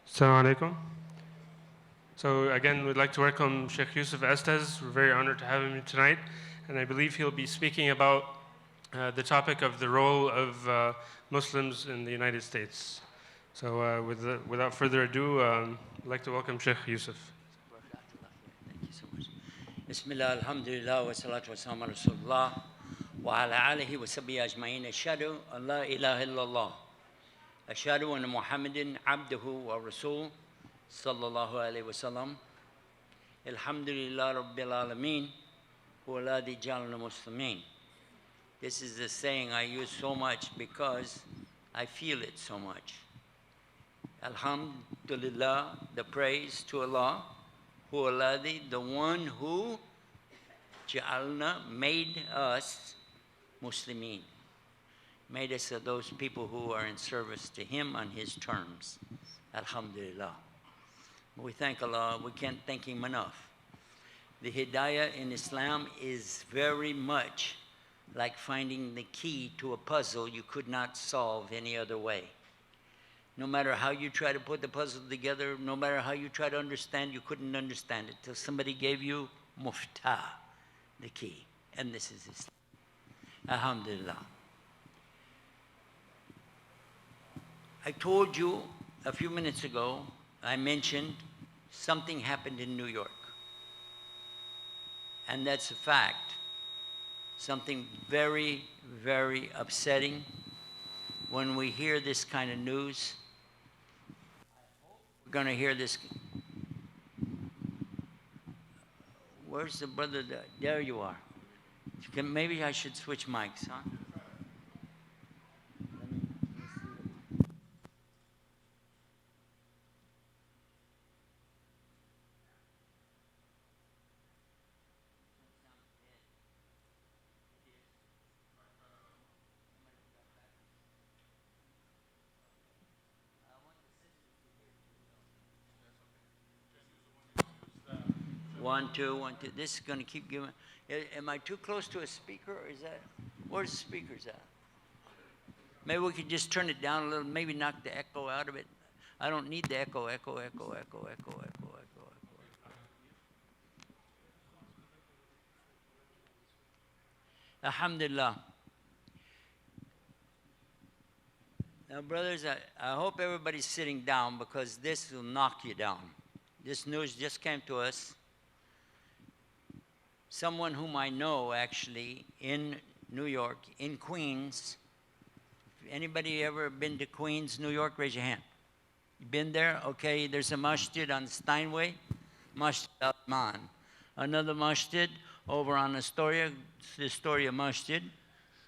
Assalamu alaikum. So again, we'd like to welcome Shaykh Yusuf Estes. We're very honored to have him tonight, and I believe he'll be speaking about the topic of the role of Muslims in the United States. So without further ado, I'd like to welcome Shaykh Yusuf. Thank you so much. Bismillah, alhamdulillah, wa salatu wa salam ala Rasulullah, wa ala alihi wa sahbihi ajma'in. Ashhadu an la ilaha illallah. Ashhadu anna Muhammadin abduhu wa rasul, sallallahu alayhi wa sallam. Alhamdulillah rabbil alameen, huwa alladhi ja'alna muslimin. This is the saying I use so much because I feel it so much. Alhamdulillah, the praise to Allah, huwa alladhi, the one who ja'alna, made us muslimin. Made us of those people who are in service to Him on His terms. Alhamdulillah. We thank Allah. We can't thank Him enough. The hidayah in Islam is very much like finding the key to a puzzle you could not solve any other way. No matter how you try to put the puzzle together, no matter how you try to understand, you couldn't understand it till somebody gave you muftah, the key. And this is Islam. Alhamdulillah. I told you a few minutes ago, I mentioned something happened in New York. And that's a fact. Something very, very upsetting when we hear this kind of news. We're going to hear this. Where's the brother? There you are. Maybe I should switch mics, huh? 1, 2, 1, 2. This is going to keep giving. Am I too close to a speaker, or is that? Where's the speakers at? Maybe we could just turn it down a little. Maybe knock the echo out of it. I don't need the echo. Alhamdulillah. Now, brothers, I hope everybody's sitting down because this will knock you down. This news just came to us. Someone whom I know, actually, in New York, in Queens. Anybody ever been to Queens, New York? Raise your hand. You been there? Okay, there's a masjid on Steinway, Masjid al-Man. Another masjid over on Astoria Masjid,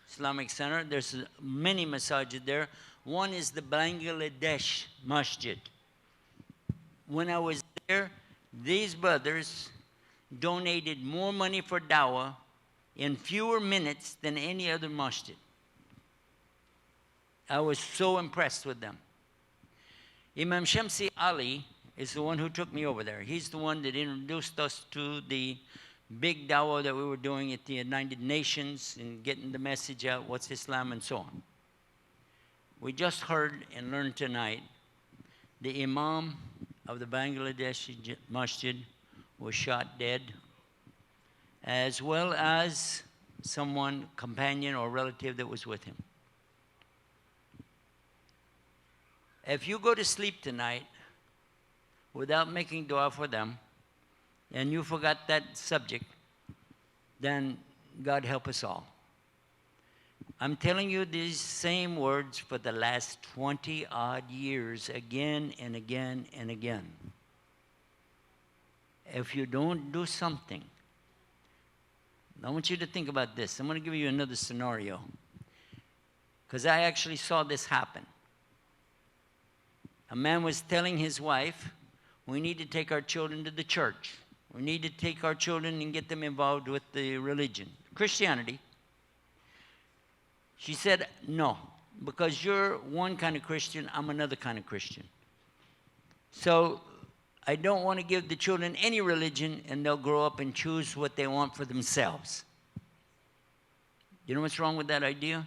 Islamic Center. There's many masajid there. One is the Bangladesh Masjid. When I was there, these brothers donated more money for dawah in fewer minutes than any other masjid. I was so impressed with them. Imam Shamsi Ali is the one who took me over there. He's the one that introduced us to the big dawah that we were doing at the United Nations and getting the message out, what's Islam and so on. We just heard and learned tonight the Imam of the Bangladesh Masjid was shot dead, as well as someone, companion or relative that was with him. If you go to sleep tonight without making dua for them, and you forgot that subject, then God help us all. I'm telling you these same words for the last 20-odd years, again and again and again. If you don't do something, I want you to think about this. I'm going to give you another scenario, because I actually saw this happen. A man was telling his wife, we need to take our children to the church. We need to take our children and get them involved with the religion, Christianity. She said, no, because you're one kind of Christian, I'm another kind of Christian. So I don't want to give the children any religion, and they'll grow up and choose what they want for themselves. You know what's wrong with that idea?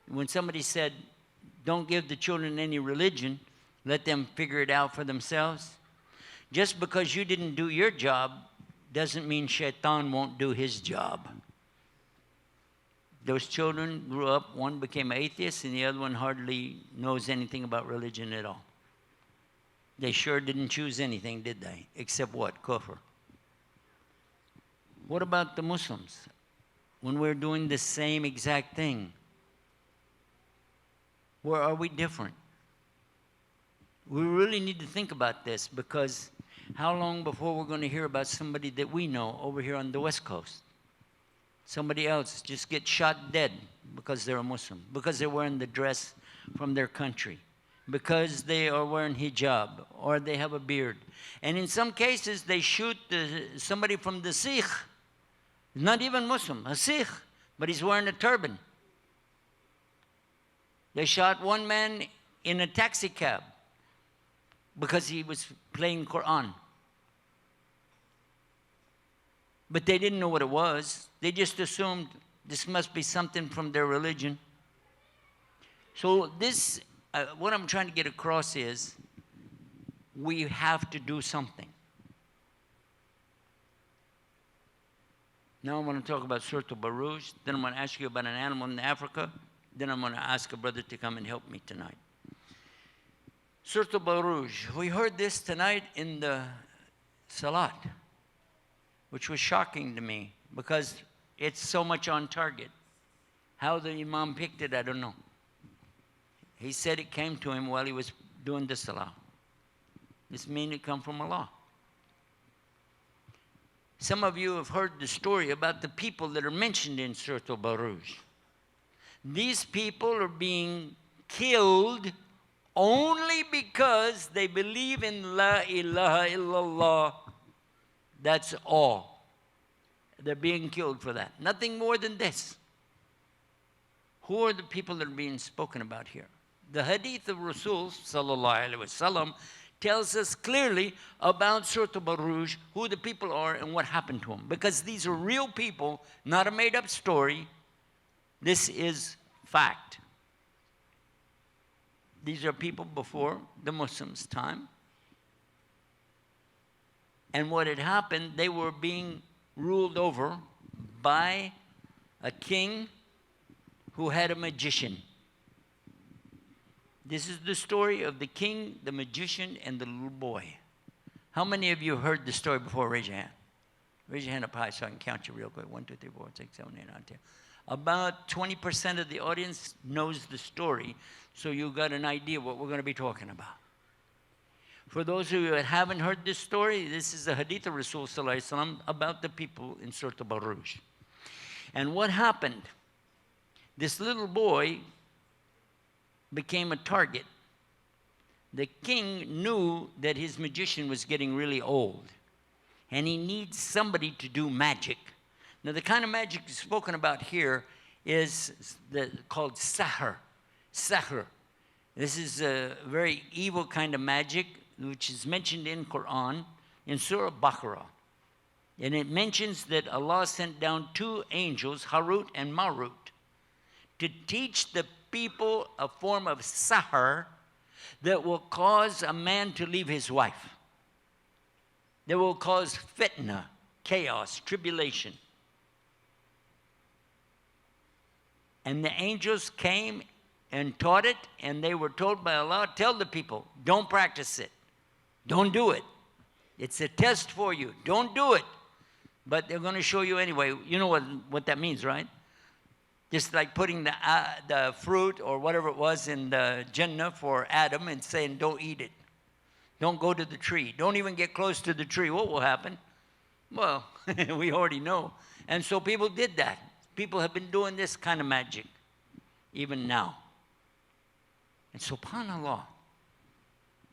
When somebody said, don't give the children any religion. Let them figure it out for themselves. Just because you didn't do your job doesn't mean Shaitan won't do his job. Those children grew up, one became atheist, and the other one hardly knows anything about religion at all. They sure didn't choose anything, did they? Except what? Kufr. What about the Muslims? When we're doing the same exact thing, where are we different? We really need to think about this, because how long before we're going to hear about somebody that we know over here on the West Coast? Somebody else just gets shot dead because they're a Muslim, because they're wearing the dress from their country, because they are wearing hijab, or they have a beard. And in some cases, they shoot somebody from the Sikh, not even Muslim, a Sikh, but he's wearing a turban. They shot one man in a taxi cab because he was playing Quran. But they didn't know what it was. They just assumed this must be something from their religion. So this, what I'm trying to get across is, we have to do something. Now I'm going to talk about Surah Al-Baruj. Then I'm going to ask you about an animal in Africa. Then I'm going to ask a brother to come and help me tonight. Surah Al-Baruj. We heard this tonight in the Salat, which was shocking to me because it's so much on target. How the Imam picked it, I don't know. He said it came to him while he was doing the Salah. This means it come from Allah. Some of you have heard the story about the people that are mentioned in Surah Al-Baruj. These people are being killed only because they believe in La ilaha illallah. That's all. They're being killed for that. Nothing more than this. Who are the people that are being spoken about here? The hadith of Rasul sallallahu alaihi wasallam tells us clearly about Surah Al-Baruj, who the people are and what happened to them. Because these are real people, not a made-up story. This is fact. These are people before the Muslims' time. And what had happened, they were being ruled over by a king who had a magician. This is the story of the king, the magician, and the little boy. How many of you heard the story before? Raise your hand. Raise your hand up high so I can count you real quick. 1, 2, 3, 4, 5, 6, 7, 8, 9, 10. About 20% of the audience knows the story, so you got an idea what we're going to be talking about. For those of you that haven't heard this story, this is a hadith of Rasul sallallahu alaihi wasallam about the people in Surah Al-Baruj. And what happened? This little boy became a target. The king knew that his magician was getting really old, and he needs somebody to do magic. Now, the kind of magic spoken about here is called sahr. Sahr. This is a very evil kind of magic, which is mentioned in Quran, in Surah Baqarah. And it mentions that Allah sent down 2 angels, Harut and Marut, to teach the people a form of sahr that will cause a man to leave his wife. That will cause fitna, chaos, tribulation. And the angels came and taught it, and they were told by Allah, tell the people, don't practice it. Don't do it. It's a test for you. Don't do it. But they're going to show you anyway. You know what that means, right? Just like putting the fruit or whatever it was in the Jannah for Adam and saying, don't eat it. Don't go to the tree. Don't even get close to the tree. What will happen? Well, we already know. And so people did that. People have been doing this kind of magic even now. And subhanAllah,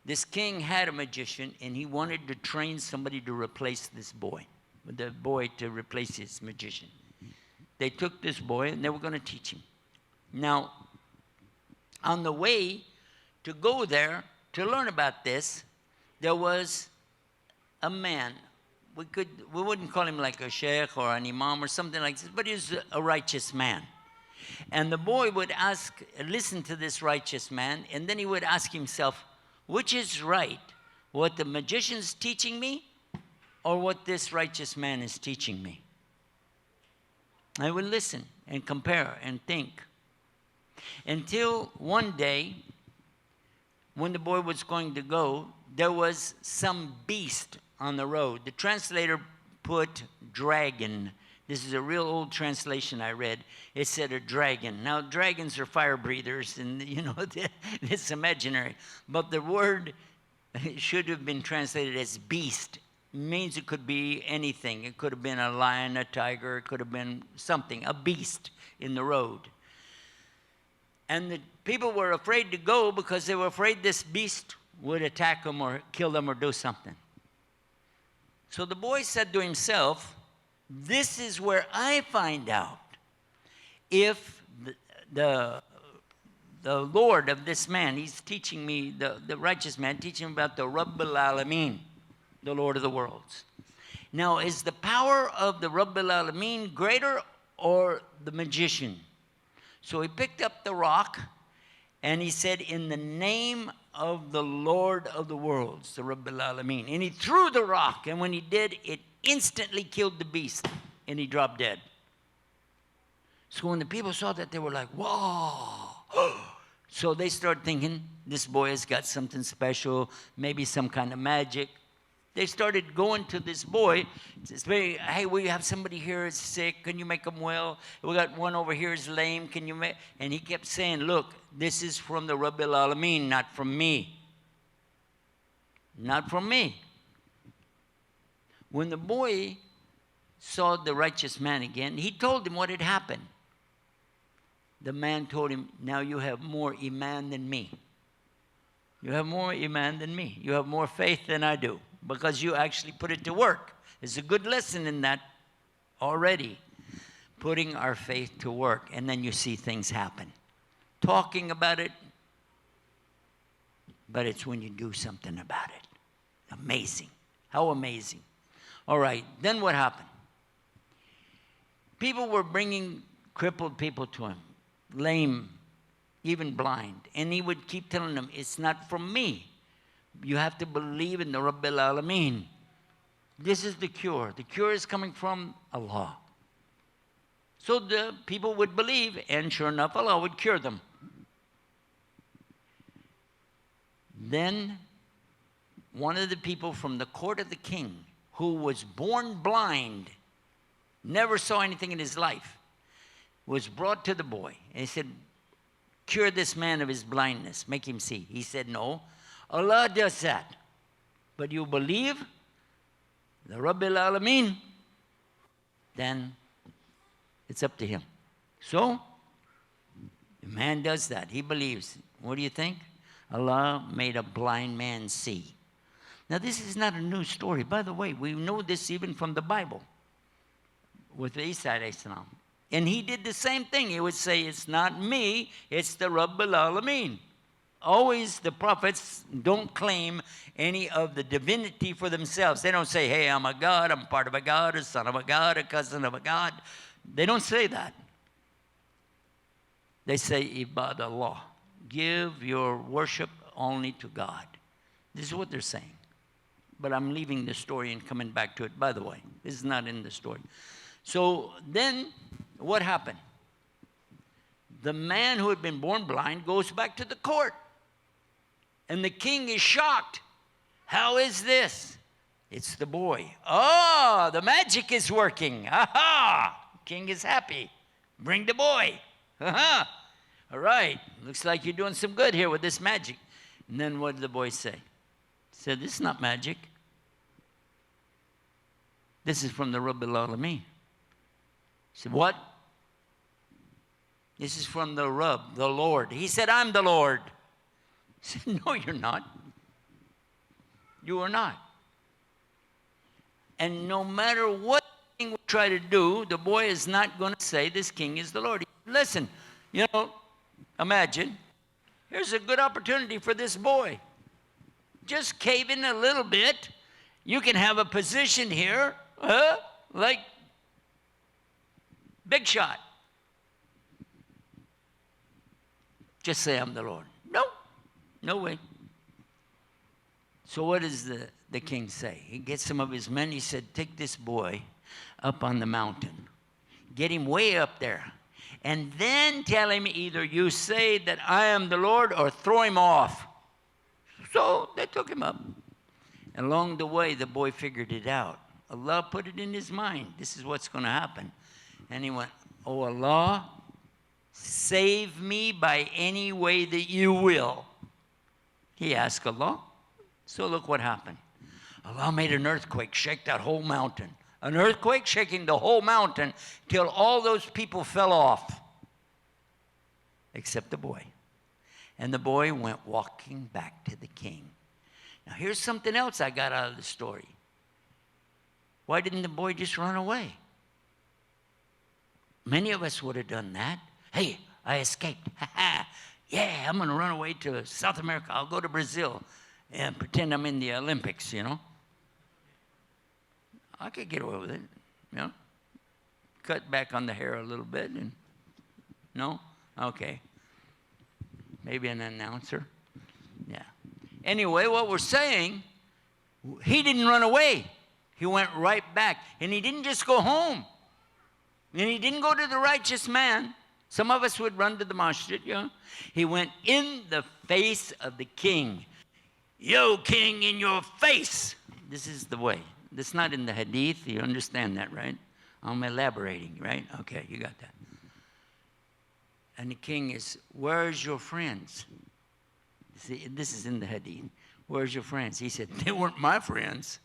this king had a magician, and he wanted to train somebody to replace this boy, the boy to replace his magician. They took this boy, and they were going to teach him. Now, on the way to go there to learn about this, there was a man. We wouldn't call him like a Shaykh or an Imam or something like this, but he was a righteous man. And the boy would listen to this righteous man, and then he would ask himself, which is right? What the magician's teaching me, or what this righteous man is teaching me? I would listen and compare and think. Until one day, when the boy was going to go, there was some beast on the road. The translator put dragon. This is a real old translation I read. It said a dragon. Now, dragons are fire breathers, and, you know, it's imaginary. But the word should have been translated as beast. It means it could be anything. It could have been a lion, a tiger. It could have been something, a beast in the road. And the people were afraid to go because they were afraid this beast would attack them or kill them or do something. So the boy said to himself, this is where I find out if the Lord of this man, he's teaching me, the righteous man, teaching me about the Rabbil Alameen, the Lord of the worlds. Now, is the power of the Rabbil Alameen greater or the magician? So he picked up the rock and he said, in the name of the Lord of the worlds, the Rabbil Alameen. And he threw the rock, and when he did, it instantly killed the beast, and he dropped dead. So when the people saw that, they were like, whoa. So they started thinking, this boy has got something special, maybe some kind of magic. They started going to this boy. Hey, we have somebody here is sick. Can you make him well? We got one over here is lame. Can you make? And he kept saying, look, this is from the Rabbil Alameen, not from me. Not from me. When the boy saw the righteous man again, he told him what had happened. The man told him, now you have more iman than me. You have more iman than me. You have more faith than I do, because you actually put it to work. There's a good lesson in that already. Putting our faith to work, and then you see things happen. Talking about it, but it's when you do something about it. Amazing. How amazing. All right, then what happened? People were bringing crippled people to him, lame, even blind. And he would keep telling them, it's not from me. You have to believe in the Rabbil Alameen. This is the cure. The cure is coming from Allah. So the people would believe, and sure enough, Allah would cure them. Then one of the people from the court of the king, who was born blind, never saw anything in his life, was brought to the boy. And he said, cure this man of his blindness, make him see. He said, no, Allah does that. But you believe the Rabbil Alameen, then it's up to him. So, the man does that. He believes. What do you think? Allah made a blind man see. Now, this is not a new story. By the way, we know this even from the Bible with Isa alayhi salam. And he did the same thing. He would say, it's not me, it's the Rabbil Alameen. Always the prophets don't claim any of the divinity for themselves. They don't say, hey, I'm a God, I'm part of a God, a son of a God, a cousin of a God. They don't say that. They say, Ibad Allah. Give your worship only to God. This is what they're saying. But I'm leaving the story and coming back to it. By the way, this is not in the story. So then what happened? The man who had been born blind goes back to the court. And the king is shocked. How is this? It's the boy. Oh, the magic is working. Aha! King is happy. Bring the boy. Aha! All right. Looks like you're doing some good here with this magic. And then what did the boy say? He said, this is not magic. This is from the Rabbil Alameen. He said, what? This is from the Rabb, the Lord. He said, I'm the Lord. He said, no, you're not. You are not. And no matter what the king would try to do, the boy is not going to say this king is the Lord. Listen, you know, imagine, here's a good opportunity for this boy. Just cave in a little bit. You can have a position here, like big shot. Just say I'm the Lord. No, no way. So what does the king say? He gets some of his men. He said, take this boy up on the mountain. Get him way up there. And then tell him either you say that I am the Lord or throw him off. So they took him up. And along the way, the boy figured it out. Allah put it in his mind. This is what's going to happen. And he went, oh Allah, save me by any way that you will. He asked Allah. So look what happened. Allah made an earthquake shake that whole mountain. An earthquake shaking the whole mountain till all those people fell off. Except the boy. And the boy went walking back to the king. Now here's something else I got out of the story. Why didn't the boy just run away? Many of us would have done that. Hey, I escaped. Yeah, I'm going to run away to South America. I'll go to Brazil and pretend I'm in the Olympics, you know. I could get away with it, you know. Cut back on the hair a little bit. And no? Okay. Maybe an announcer. Yeah. Anyway, what we're saying, he didn't run away. He went right back. And he didn't just go home. And he didn't go to the righteous man. Some of us would run to the masjid, you know. He went in the face of the king. Yo, king, in your face. This is the way. That's not in the hadith. You understand that, right? I'm elaborating, right? Okay, you got that. And the king is, where's your friends? See, this is in the hadith. Where's your friends? He said, they weren't my friends.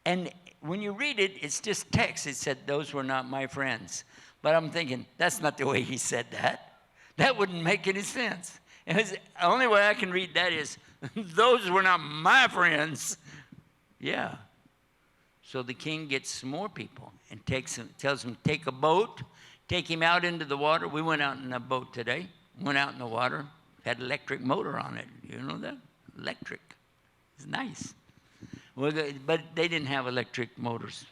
And when you read it, it's just text. It said, those were not my friends. But I'm thinking, that's not the way he said that. That wouldn't make any sense. The only way I can read that is, those were not my friends. Yeah. So the king gets more people and tells them, take a boat, take him out into the water. We went out in a boat today. Went out in the water. Had electric motor on it. You know that? Electric. It's nice. But they didn't have electric motors.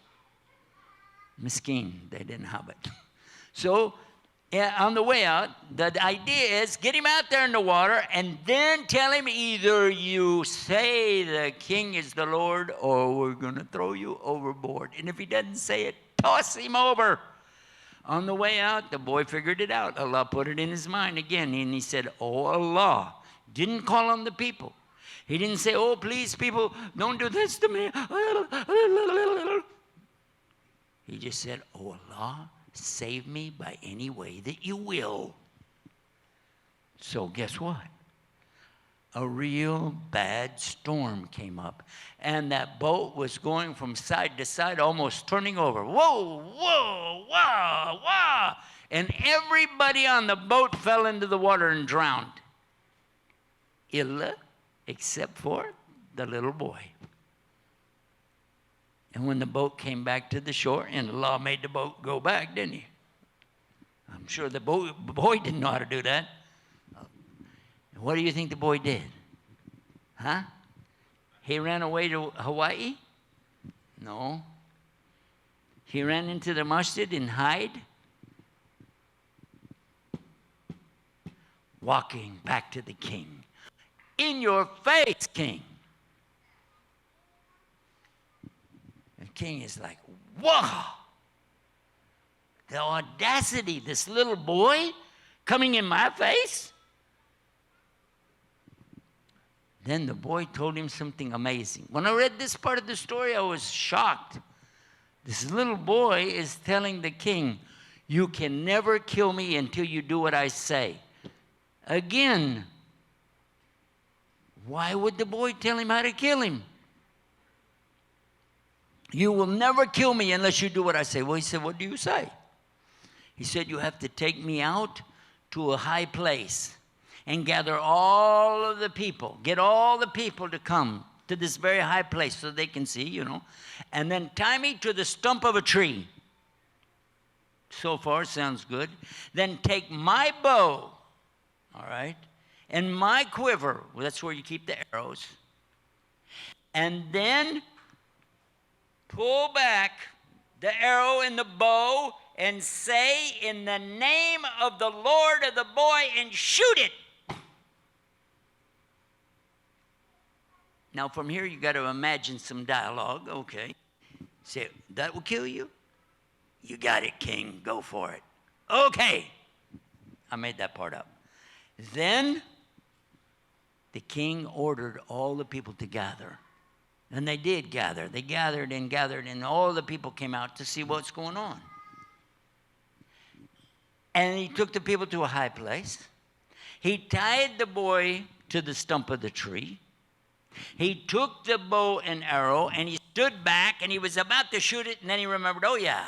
Miskeen, they didn't have it. So on the way out, the idea is get him out there in the water and then tell him either you say the king is the Lord or we're going to throw you overboard. And if he doesn't say it, toss him over. On the way out, the boy figured it out. Allah put it in his mind again. And he said, oh Allah. Didn't call on the people. He didn't say, oh, please, people, don't do this to me. He just said, oh Allah, save me by any way that you will. So guess what? A real bad storm came up. And that boat was going from side to side, almost turning over. Whoa, whoa, wow, wow. And everybody on the boat fell into the water and drowned. Illa, except for the little boy. And when the boat came back to the shore, and Allah made the boat go back, didn't he? I'm sure the boy didn't know how to do that. What do you think the boy did? Huh? He ran away to Hawaii? No. He ran into the masjid and hid? Walking back to the king. In your face, king. The king is like, wow. The audacity, this little boy coming in my face? Then the boy told him something amazing. When I read this part of the story, I was shocked. This little boy is telling the king, you can never kill me until you do what I say. Again, why would the boy tell him how to kill him? You will never kill me unless you do what I say. Well, he said, what do you say? He said, you have to take me out to a high place and gather all of the people. Get all the people to come to this very high place so they can see, you know. And then tie me to the stump of a tree. So far, sounds good. Then take my bow, all right, and my quiver. Well, that's where you keep the arrows. And then pull back the arrow and the bow and say, in the name of the Lord of the boy, and shoot it. Now, from here, you got to imagine some dialogue. Okay. Say, that will kill you? You got it, king. Go for it. Okay. I made that part up. Then the king ordered all the people to gather. And they did gather. They gathered, and all the people came out to see what's going on. And he took the people to a high place. He tied the boy to the stump of the tree. He took the bow and arrow, and he stood back, and he was about to shoot it, and then he remembered, oh, yeah,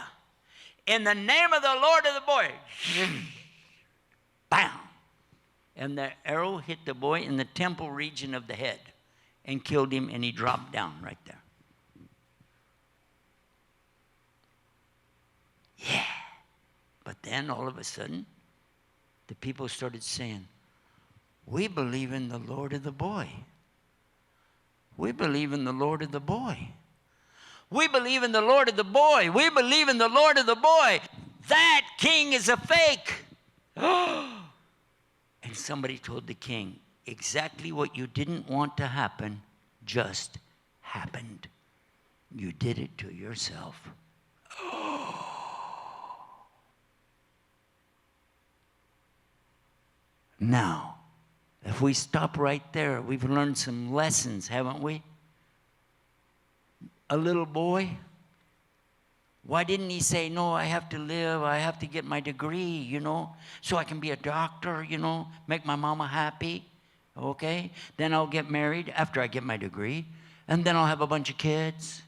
in the name of the Lord of the boy. Bam! And the arrow hit the boy in the temple region of the head and killed him, and he dropped down right there. Yeah. But then, all of a sudden, the people started saying, we believe in the Lord of the boy. We believe in the Lord of the boy. We believe in the Lord of the boy. We believe in the Lord of the boy. That king is a fake. And somebody told the king, exactly what you didn't want to happen just happened. You did it to yourself. Now, if we stop right there, we've learned some lessons, haven't we? A little boy, why didn't he say, no, I have to live, I have to get my degree, so I can be a doctor, make my mama happy, okay? Then I'll get married after I get my degree, and then I'll have a bunch of kids,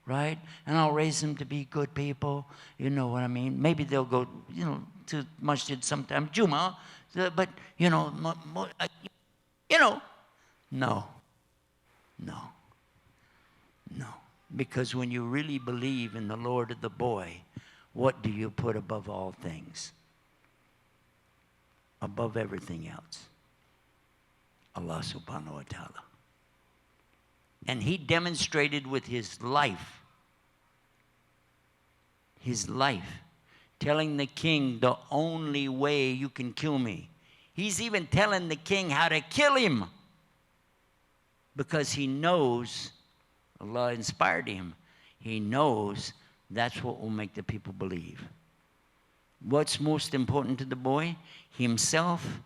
right? And I'll raise them to be good people, you know what I mean? Maybe they'll go, to masjid sometime, Juma, but, no. Because when you really believe in the Lord of the boy, what do you put above all things? Above everything else. Allah subhanahu wa ta'ala. And he demonstrated with his life, telling the king the only way you can kill me. He's even telling the king how to kill him. Because he knows, Allah inspired him. He knows that's what will make the people believe. What's most important to the boy? Himself,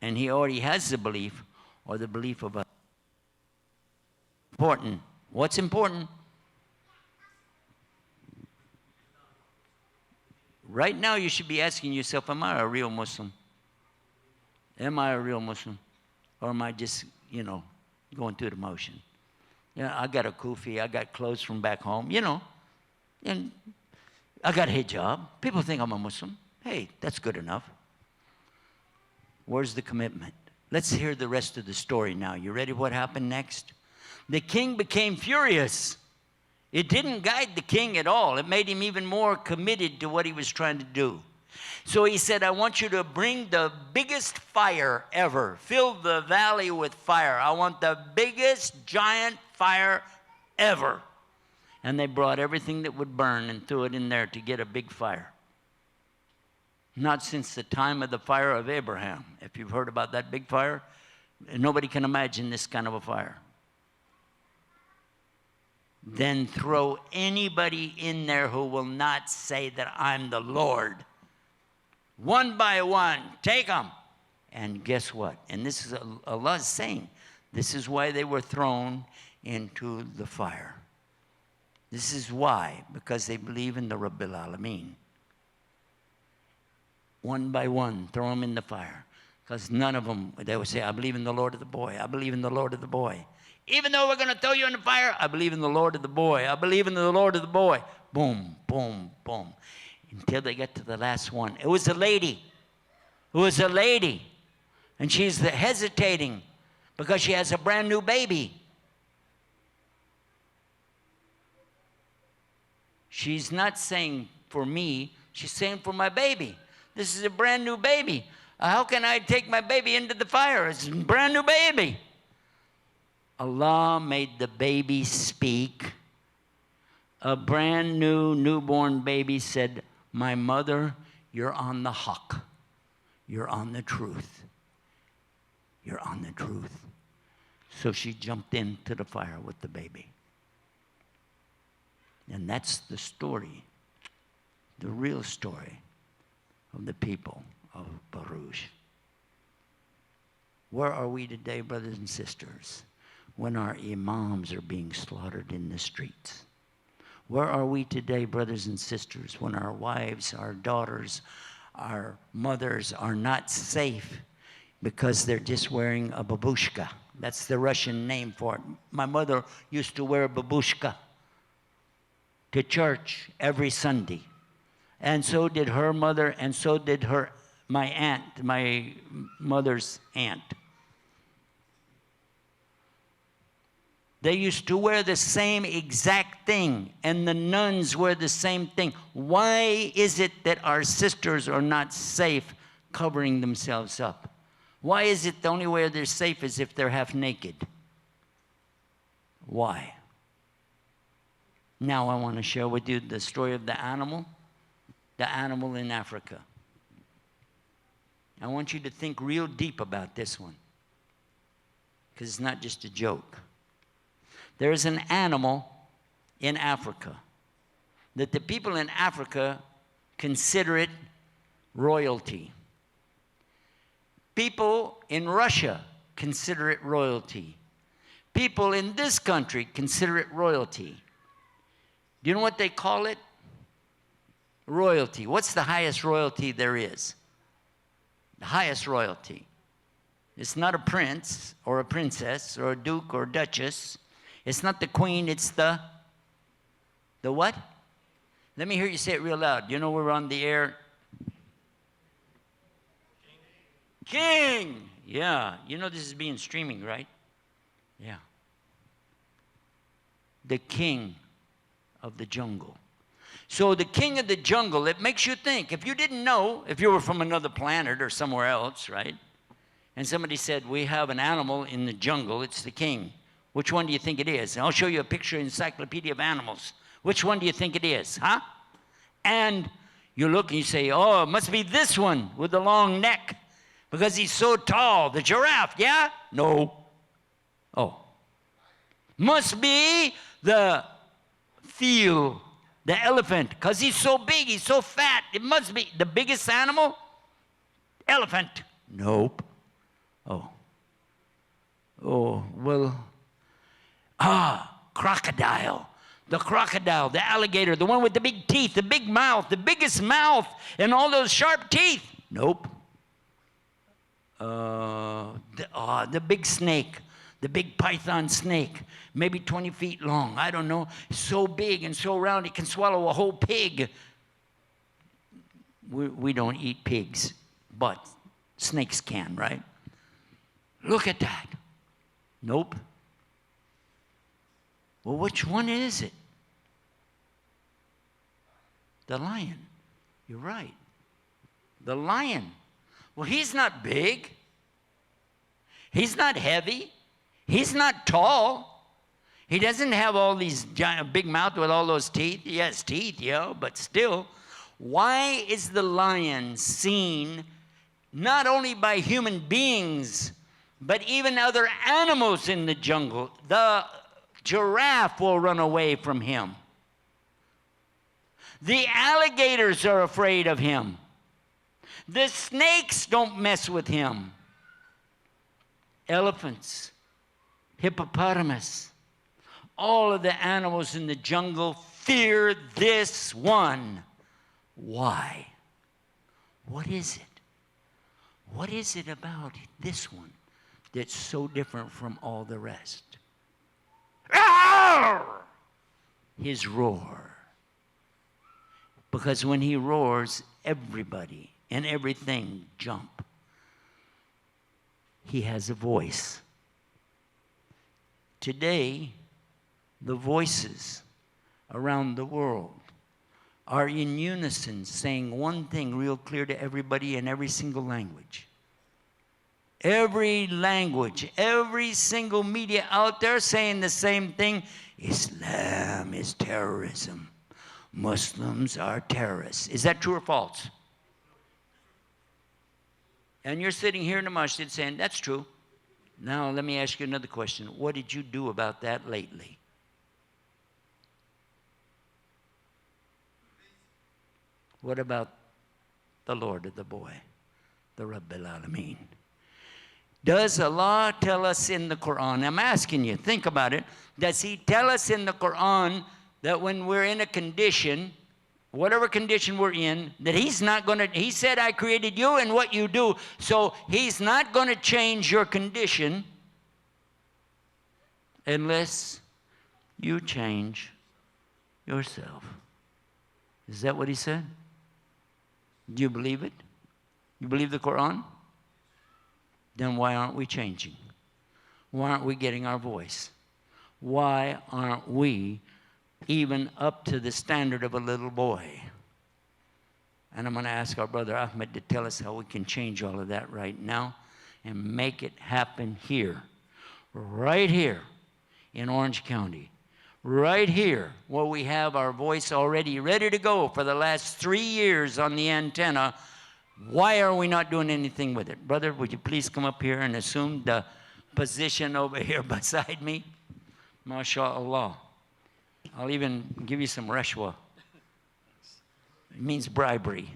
and he already has the belief, or the belief of others. Important. What's important? Right now, you should be asking yourself, am I a real Muslim? Am I a real Muslim? Or am I just, going through the motion? I got a kufi, I got clothes from back home, and I got a hijab. People think I'm a Muslim. Hey, that's good enough. Where's the commitment? Let's hear the rest of the story now. You ready what happened next? The king became furious. It didn't guide the king at all. It made him even more committed to what he was trying to do. So he said, I want you to bring the biggest fire ever. Fill the valley with fire. I want the biggest giant fire ever. And they brought everything that would burn and threw it in there to get a big fire. Not since the time of the fire of Abraham. If you've heard about that big fire, nobody can imagine this kind of a fire. Then throw anybody in there who will not say that I'm the Lord. One by one, take them. And guess what? And this is Allah's saying, this is why they were thrown into the fire. This is why, because they believe in the Rabbil Alameen. One by one, throw them in the fire. Because none of them, they would say, I believe in the Lord of the boy. I believe in the Lord of the boy. Even though we're going to throw you in the fire, I believe in the Lord of the boy. I believe in the Lord of the boy. Boom, boom, boom. Until they get to the last one. It was a lady. It was a lady. And she's hesitating because she has a brand new baby. She's not saying for me. She's saying for my baby. This is a brand new baby. How can I take my baby into the fire? It's a brand new baby. Allah made the baby speak. A brand new newborn baby said, my mother, you're on the haqq. You're on the truth. You're on the truth. So she jumped into the fire with the baby. And that's the story, the real story of the people of Baruch. Where are we today, brothers and sisters, when our imams are being slaughtered in the streets? Where are we today, brothers and sisters, when our wives, our daughters, our mothers are not safe because they're just wearing a babushka? That's the Russian name for it. My mother used to wear a babushka to church every Sunday. And so did her mother, and so did my aunt, my mother's aunt. They used to wear the same exact thing, and the nuns wear the same thing. Why is it that our sisters are not safe covering themselves up? Why is it the only way they're safe is if they're half naked? Why? Now I want to share with you the story of the animal in Africa. I want you to think real deep about this one, because it's not just a joke. There is an animal in Africa that the people in Africa consider it royalty. People in Russia consider it royalty. People in this country consider it royalty. Do you know what they call it? Royalty. What's the highest royalty there is? The highest royalty. It's not a prince or a princess or a duke or duchess. It's not the queen, it's the what? Let me hear you say it real loud. You know we're on the air. King. Yeah. You know this is being streaming, right? Yeah. The king of the jungle. So the king of the jungle, it makes you think. If you didn't know, if you were from another planet or somewhere else, right? And somebody said, we have an animal in the jungle, it's the king. Which one do you think it is? And I'll show you a picture, Encyclopedia of Animals. Which one do you think it is, huh? And you look and you say, oh, it must be this one with the long neck because he's so tall. The giraffe, yeah? No. Oh. Must be the seal, the elephant, because he's so big, he's so fat. It must be the biggest animal? Elephant. Nope. Oh. Oh, well... crocodile. The crocodile, the alligator, the one with the big teeth, the big mouth, the biggest mouth, and all those sharp teeth. Nope. The big snake, the big python snake, maybe 20 feet long. I don't know. So big and so round, it can swallow a whole pig. We don't eat pigs, but snakes can, right? Look at that. Nope. Well, which one is it? The lion. You're right. The lion. Well, he's not big. He's not heavy. He's not tall. He doesn't have all these giant, big mouth with all those teeth. He has teeth, yeah, but still. Why is the lion seen not only by human beings, but even other animals in the jungle? The giraffe will run away from him. The alligators are afraid of him. The snakes don't mess with him. Elephants, hippopotamus, all of the animals in the jungle fear this one. Why? What is it? What is it about this one that's so different from all the rest? His roar. Because when he roars, everybody and everything jump. He has a voice. Today, the voices around the world are in unison saying one thing real clear to everybody in every single language. Every language, every single media out there saying the same thing. Islam is terrorism. Muslims are terrorists. Is that true or false? And you're sitting here in the masjid saying, that's true. Now, let me ask you another question. What did you do about that lately? What about the Lord of the boy, the Rabbil Alameen? Does Allah tell us in the Quran, I'm asking you, think about it, does He tell us in the Quran that when we're in a condition, whatever condition we're in, that He's not going to, He said, I created you and what you do, so He's not going to change your condition unless you change yourself. Is that what He said? Do you believe it? You believe the Quran? Then why aren't we changing? Why aren't we getting our voice? Why aren't we even up to the standard of a little boy? And I'm going to ask our brother Ahmed to tell us how we can change all of that right now and make it happen here, right here in Orange County, right here where we have our voice already ready to go for the last 3 years on the antenna. Why are we not doing anything with it? Brother, would you please come up here and assume the position over here beside me? MashaAllah. I'll even give you some rashwa. It means bribery.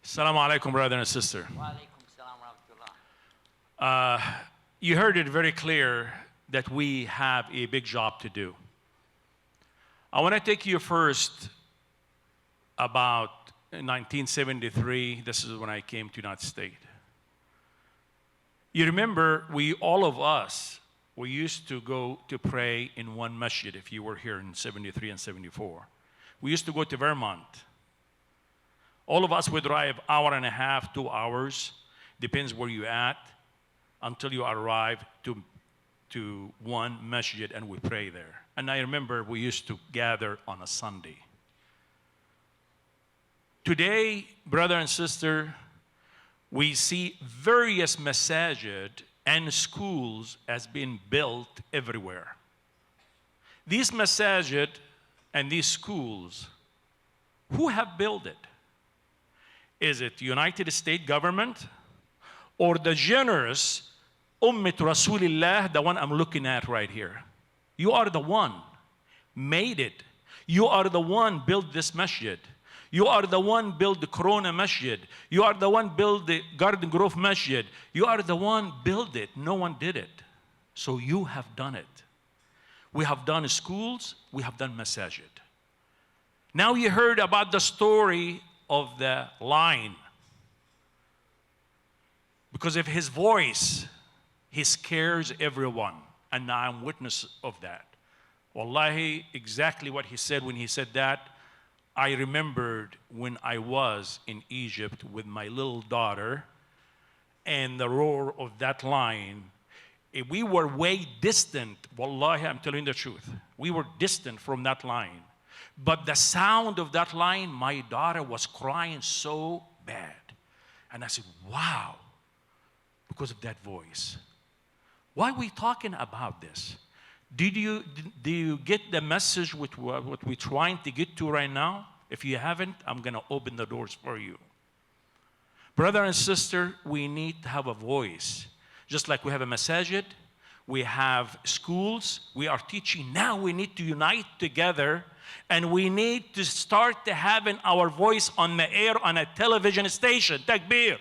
Assalamu alaikum, brother and sister. You heard it very clear that we have a big job to do. I want to take you first about 1973. This is when I came to United States. You remember, all of us, we used to go to pray in one masjid if you were here in 73 and 74. We used to go to Vermont. All of us would drive hour and a half, 2 hours, depends where you're at, until you arrive to one masjid and we pray there. And I remember we used to gather on a Sunday. Today, brother and sister, we see various masajid and schools as being built everywhere. These masajid and these schools, who have built it? Is it United States government or the generous Ummat Rasulillah, the one I'm looking at right here? You are the one made it. You are the one built this masjid. You are the one built the Corona Masjid. You are the one built the Garden Grove Masjid. You are the one built it. No one did it. So you have done it. We have done schools. We have done masajid. Now you heard about the story of the lion. Because of his voice, he scares everyone. And now I'm witness of that. Wallahi, exactly what he said when he said that, I remembered when I was in Egypt with my little daughter and the roar of that lion. We were way distant. Wallahi, I'm telling you the truth. We were distant from that lion. But the sound of that lion, my daughter was crying so bad. And I said, wow, because of that voice. Why are we talking about this? Do you get the message with what we're trying to get to right now? If you haven't, I'm going to open the doors for you. Brother and sister, we need to have a voice. Just like we have a masajid, we have schools, we are teaching. Now we need to unite together and we need to start to having our voice on the air on a television station. Takbir.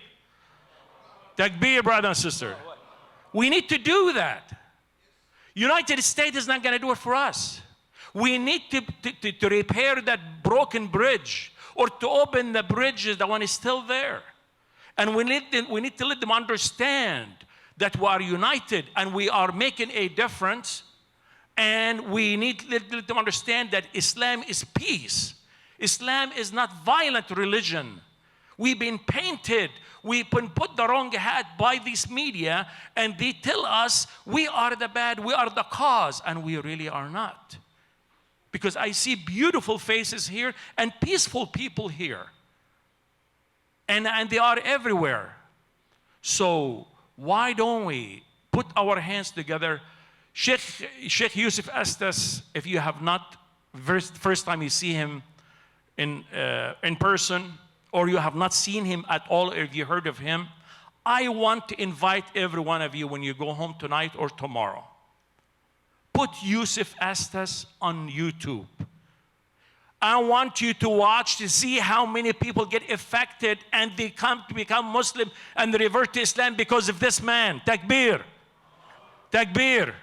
Takbir, brother and sister. We need to do that. United States is not going to do it for us. We need to repair that broken bridge or to open the bridges, the one is still there. And we need to let them understand that we are united and we are making a difference. And we need to let them understand that Islam is peace. Islam is not violent religion. We've been painted. We've been put the wrong hat by this media, and they tell us we are the bad, we are the cause, and we really are not. Because I see beautiful faces here and peaceful people here. And they are everywhere. So why don't we put our hands together? Shaykh Yusuf Estes, if you have not first time you see him in person, or you have not seen him at all, or if you heard of him, I want to invite every one of you when you go home tonight or tomorrow, put Yusuf Estes on YouTube. I want you to watch to see how many people get affected and they come to become Muslim and revert to Islam because of this man. Takbir. Takbir.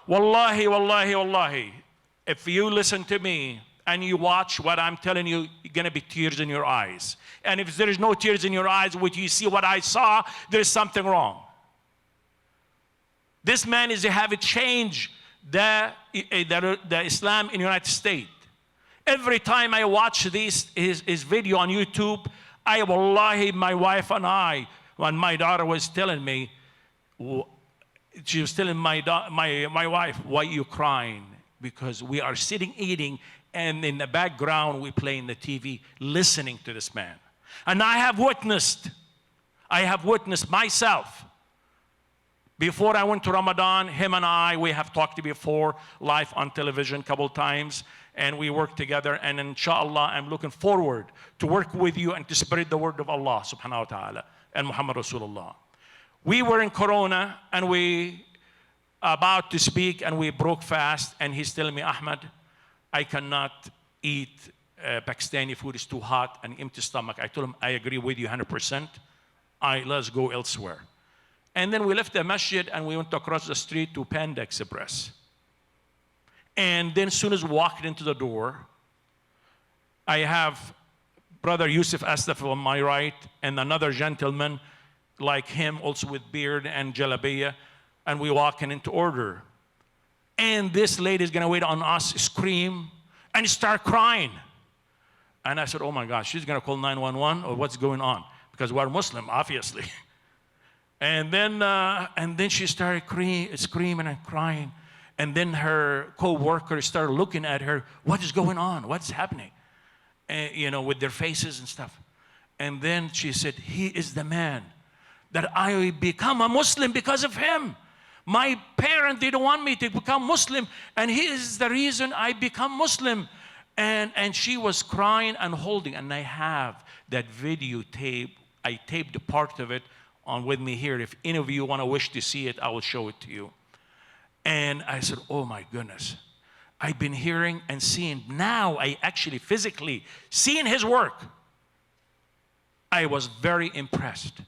Wallahi, wallahi, wallahi. If you listen to me and you watch what I'm telling you, you're going to be tears in your eyes. And if there is no tears in your eyes, when you see what I saw, there's something wrong. This man is having changed the Islam in the United States. Every time I watch his video on YouTube, wallahi, my wife and I, when my daughter was telling me, she was telling my wife, why are you crying? Because we are sitting eating, and in the background we playing the TV, listening to this man. And I have witnessed myself. Before I went to Ramadan, him and I, we have talked before, live on television a couple times, and we work together, and inshallah, I'm looking forward to work with you and to spread the word of Allah subhanahu wa ta'ala and Muhammad Rasulullah. We were in Corona, and we about to speak, and we broke fast, and he's telling me, Ahmed, I cannot eat Pakistani food, it's too hot, and empty stomach. I told him, I agree with you 100%. Let's go elsewhere. And then we left the masjid, and we went across the street to Panda Express. And then as soon as we walked into the door, I have brother Yusuf Estes on my right, and another gentleman like him, also with beard and jalabiyah, and we walking into order. And this lady is going to wait on us, scream, and start crying. And I said, oh my gosh, she's going to call 911, or what's going on? Because we're Muslim, obviously. And then she started screaming and crying. And then her co-worker started looking at her, what is going on? What's happening? With their faces and stuff. And then she said, he is the man that I become a Muslim because of him. My parents didn't want me to become Muslim, and he is the reason I become Muslim. And she was crying and holding, and I have that video tape. I taped a part of it on with me here. If any of you want to wish to see it, I will show it to you. And I said, oh my goodness, I've been hearing and seeing. Now I actually physically seeing his work. I was very impressed.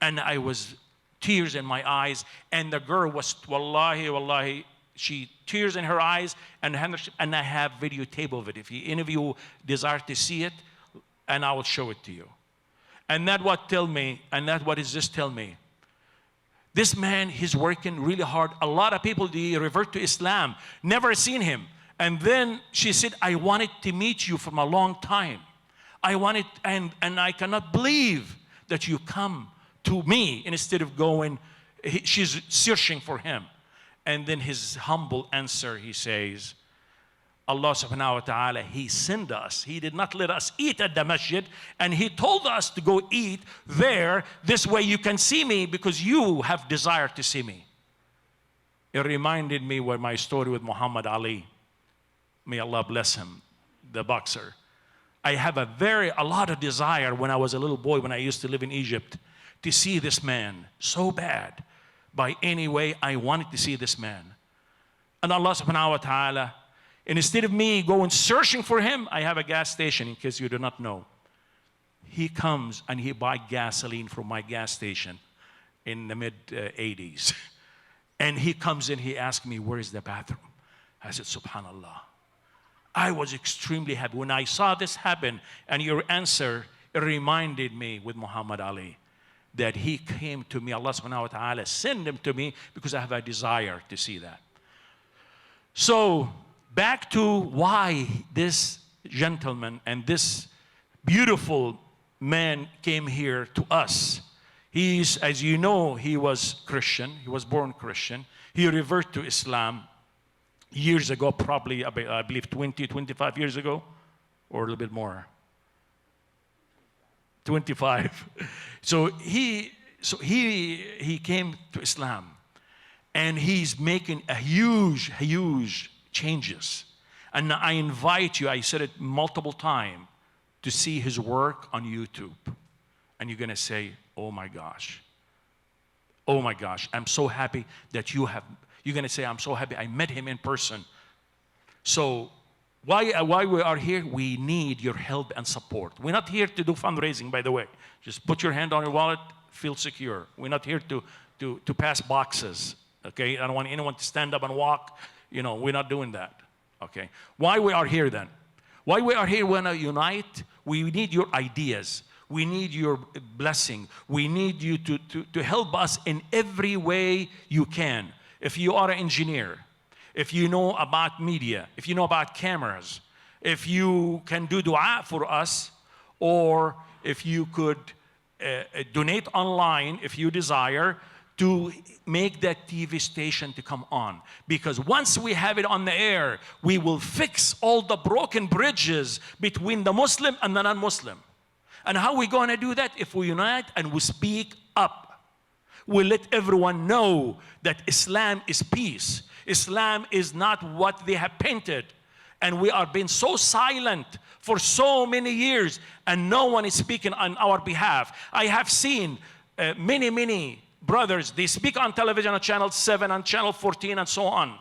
And I was tears in my eyes. And the girl was, wallahi, wallahi, she tears in her eyes. And I have videotape of it. If any of you desire to see it, and I will show it to you. And that what tell me, and that what is this tell me? This man, he's working really hard. A lot of people, they revert to Islam, never seen him. And then she said, I wanted to meet you from a long time. I wanted, and I cannot believe that you come to me instead of going. She's searching for him. And then his humble answer, he says, Allah subhanahu wa ta'ala, he sent us. He did not let us eat at the masjid, and he told us to go eat there. This way you can see me because you have desire to see me. It reminded me of my story with Muhammad Ali. May Allah bless him, the boxer. I have a lot of desire when I was a little boy, when I used to live in Egypt, to see this man so bad. By any way, I wanted to see this man. And Allah subhanahu wa ta'ala, and instead of me going searching for him, I have a gas station, in case you do not know. He comes and he buys gasoline from my gas station in the mid-80s. And he comes in, he asks me, where is the bathroom? I said, subhanallah. I was extremely happy. When I saw this happen, and your answer, it reminded me with Muhammad Ali that he came to me, Allah subhanahu wa ta'ala sent him to me because I have a desire to see that. So, back to why this gentleman and this beautiful man came here to us. He's, as you know, he was Christian. He was born Christian. He reverted to Islam years ago, probably, I believe 20, 25 years ago, or a little bit more. 25. So he came to Islam, and he's making a huge changes. And I invite you, I said it multiple times, to see his work on YouTube. And you're going to say, oh my gosh. Oh my gosh, I'm so happy that you're going to say, I'm so happy I met him in person. So why we are here, we need your help and support. We're not here to do fundraising, by the way. Just put your hand on your wallet, feel secure. We're not here to pass boxes, okay? I don't want anyone to stand up and walk. You know, we're not doing that, okay? Why we are here then? Why we are here, we want to unite. We need your ideas. We need your blessing. We need you to help us in every way you can. If you are an engineer, if you know about media, if you know about cameras, if you can do dua for us, or if you could donate online if you desire, to make that TV station to come on. Because once we have it on the air, we will fix all the broken bridges between the Muslim and the non-Muslim. And how are we going to do that? If we unite and we speak up. We let everyone know that Islam is peace. Islam is not what they have painted. And we are being so silent for so many years, and no one is speaking on our behalf. I have seen many brothers, they speak on television on Channel 7, on Channel 14, and so on.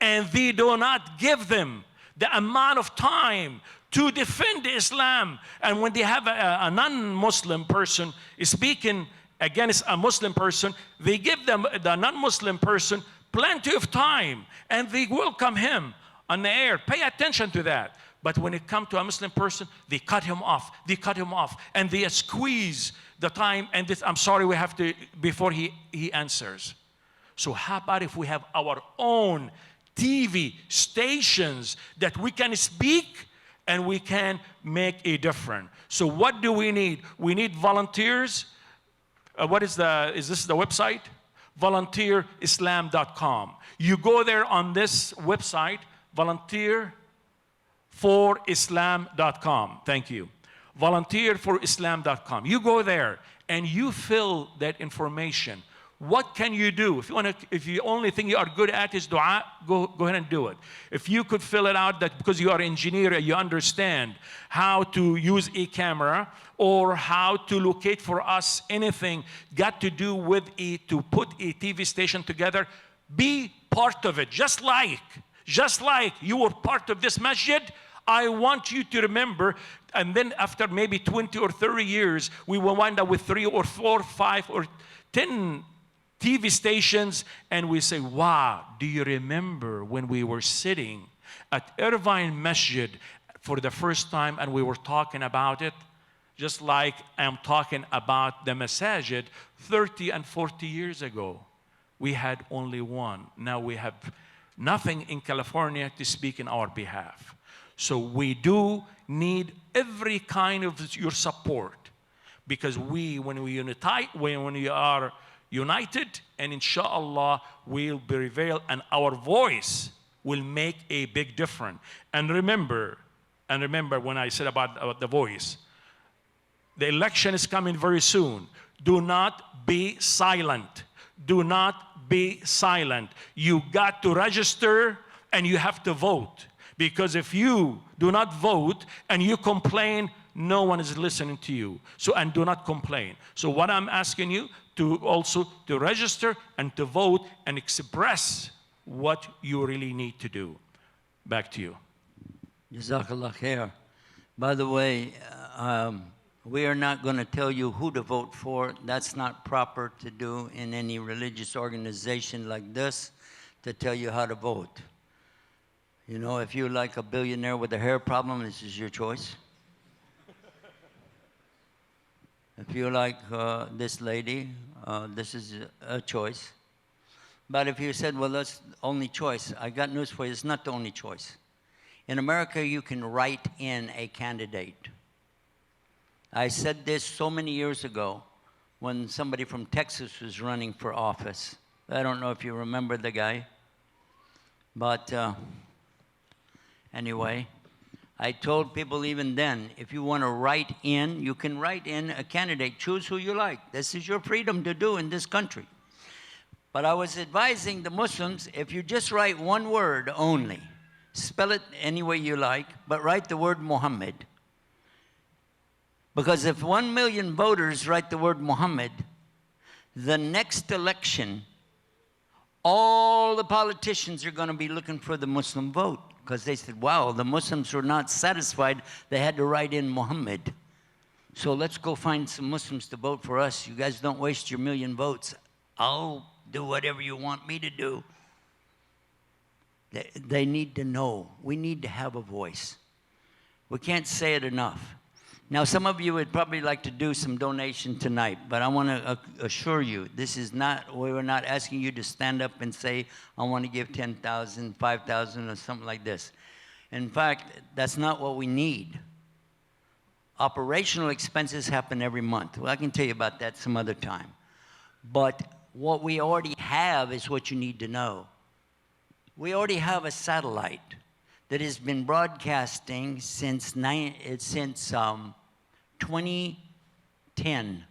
And they do not give them the amount of time to defend Islam. And when they have a non-Muslim person speaking against a Muslim person, they give them, the non-Muslim person, plenty of time, and they welcome him on the air. Pay attention to that. But when it comes to a Muslim person, they cut him off. They cut him off, and they squeeze the time. And this, I'm sorry, we have to, before he answers. So how about if we have our own TV stations that we can speak and we can make a difference? So what do we need? We need volunteers. Is this the website? VolunteerIslam.com. You go there on this website, VolunteerForIslam.com. Thank you. VolunteerForIslam.com. You go there and you fill that information. What can you do? If the only thing you are good at is dua, go ahead and do it. If you could fill it out, that because you are an engineer and you understand how to use a camera or how to locate for us anything got to do with to put a TV station together, be part of it. Just like you were part of this masjid, I want you to remember, and then after maybe 20 or 30 years, we will wind up with 3 or 4, 5 or 10 TV stations, and we say, wow, do you remember when we were sitting at Irvine Masjid for the first time and we were talking about it? Just like I'm talking about the masajid 30 and 40 years ago. We had only one. Now we have nothing in California to speak in our behalf. So we do need every kind of your support, because when we are united, and inshallah we'll prevail, and our voice will make a big difference. And remember when I said about the voice, the election is coming very soon. Do not be silent. Do not be silent. You got to register and you have to vote. Because if you do not vote and you complain, no one is listening to you. So, and do not complain. So what I'm asking you to register and to vote and express what you really need to do. Back to you. Jazakallah khair. By the way, we are not going to tell you who to vote for. That's not proper to do in any religious organization like this, to tell you how to vote. You know, if you're like a billionaire with a hair problem, this is your choice. If you're like this lady, this is a choice. But if you said, well, that's the only choice, I got news for you, it's not the only choice. In America, you can write in a candidate. I said this so many years ago when somebody from Texas was running for office. I don't know if you remember the guy. But anyway, I told people even then, if you want to write in, you can write in a candidate. Choose who you like. This is your freedom to do in this country. But I was advising the Muslims, if you just write one word only, spell it any way you like, but write the word Muhammad. Because if 1 million voters write the word Muhammad, the next election, all the politicians are going to be looking for the Muslim vote. Because they said, wow, the Muslims were not satisfied. They had to write in Muhammad. So let's go find some Muslims to vote for us. You guys don't waste your million votes. I'll do whatever you want me to do. They need to know. We need to have a voice. We can't say it enough. Now, some of you would probably like to do some donation tonight, but I want to assure you, this is not, we're not asking you to stand up and say, I want to give 10,000, 5,000, or something like this. In fact, that's not what we need. Operational expenses happen every month. Well, I can tell you about that some other time. But what we already have is what you need to know. We already have a satellite that has been broadcasting since 2010,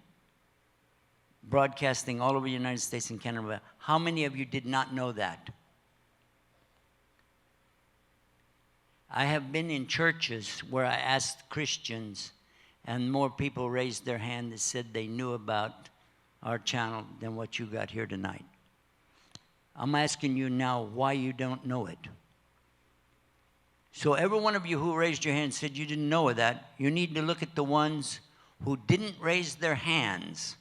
broadcasting all over the United States and Canada. How many of you did not know that? I have been in churches where I asked Christians, and more people raised their hand that said they knew about our channel than what you got here tonight. I'm asking you now why you don't know it. So every one of you who raised your hand and said you didn't know that, you need to look at the ones who didn't raise their hands